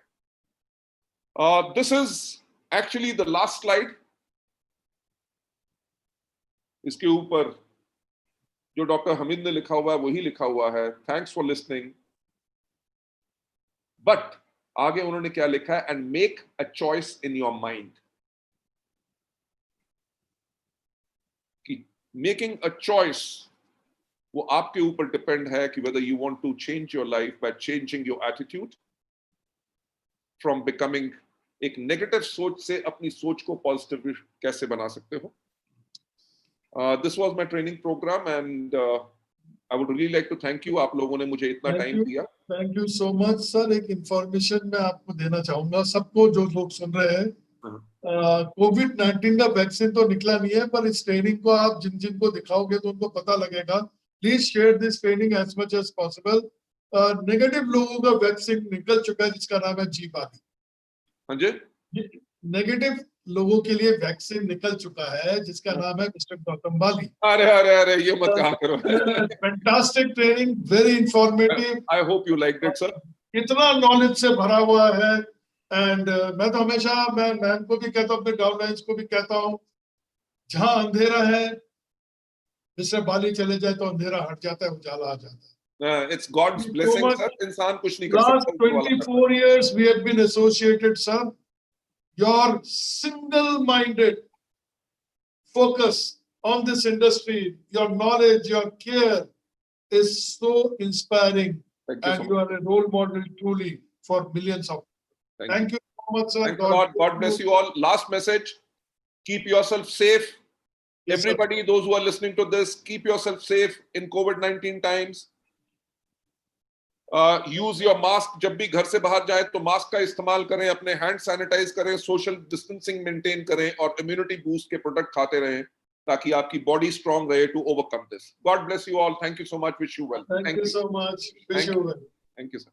A: This is actually the last slide. इसके ऊपर जो डॉक्टर हमीद ने लिखा हुआ है वही लिखा हुआ है, थैंक्स फॉर लिसनिंग। बट आगे उन्होंने क्या लिखा है, and make a choice in your mind. Making a choice वो आपके ऊपर डिपेंड है कि whether you want to change your life by changing your attitude from becoming एक नेगेटिव सोच से अपनी सोच को पॉजिटिव कैसे बना सकते हो। This was my training programme and I would really like to thank you, आप लोगों ने मुझे इतना टाइम दिया।
B: Thank you so much sir. एक इंफॉर्मेशन मैं आपको देना चाहूंगा सबको जो लोग सुन रहे हैं, कोविड-19 का वैक्सीन तो निकला नहीं है, पर इस ट्रेनिंग को आप जिन जिन को दिखाओगे तो उनको पता लगेगा। Please share this training as much as possible. Negative लोगों का वैक्सीन निकल चुका है जिसका नाम है जी पानी।
A: हाँ जी,
B: नेगेटिव लोगों के लिए वैक्सीन निकल चुका है जिसका नाम है मिस्टर गौतम बाली।
A: अरे अरे अरे, ये मत कहा करो।
B: Fantastic training, very informative,
A: I hope you liked it, sir.
B: इतना नॉलेज से भरा हुआ है। एंड मैं तो हमेशा मैं मैम को भी कहता हूँ, अपने डाउनलाइंस को भी कहता हूँ, जहां अंधेरा है मिस्टर बाली चले जाए तो अंधेरा हट जाता है, उजाला आ जाता है।
A: It's God's
B: So
A: blessing,
B: much.
A: sir. इंसान कुछ नहीं कर
B: Last
A: सकता, ऊपर वाला करता है।
B: 24 years we have been associated, sir. Your single-minded focus on this industry, your knowledge, your care is so inspiring,
A: Thank you so
B: and you are a role model truly for millions of. Thank you so much, sir.
A: Thanks a lot. God bless you all. Last message: keep yourself safe.
B: Yes, sir.
A: Everybody, those who are listening to this, keep yourself safe in COVID-19 times. Use your mask, जब भी घर से बाहर जाए तो mask का इस्तेमाल करें, अपने हैंड सैनिटाइज करें, सोशल डिस्टेंसिंग मेंटेन करें और इम्यूनिटी बूस्ट के प्रोडक्ट खाते रहें ताकि आपकी बॉडी स्ट्रांग रहे to overcome this. God bless you all. Thank you so much. Wish you well.
B: Thank you so much. Wish
A: Thank
B: you
A: you.
B: well.
A: Thank you, sir.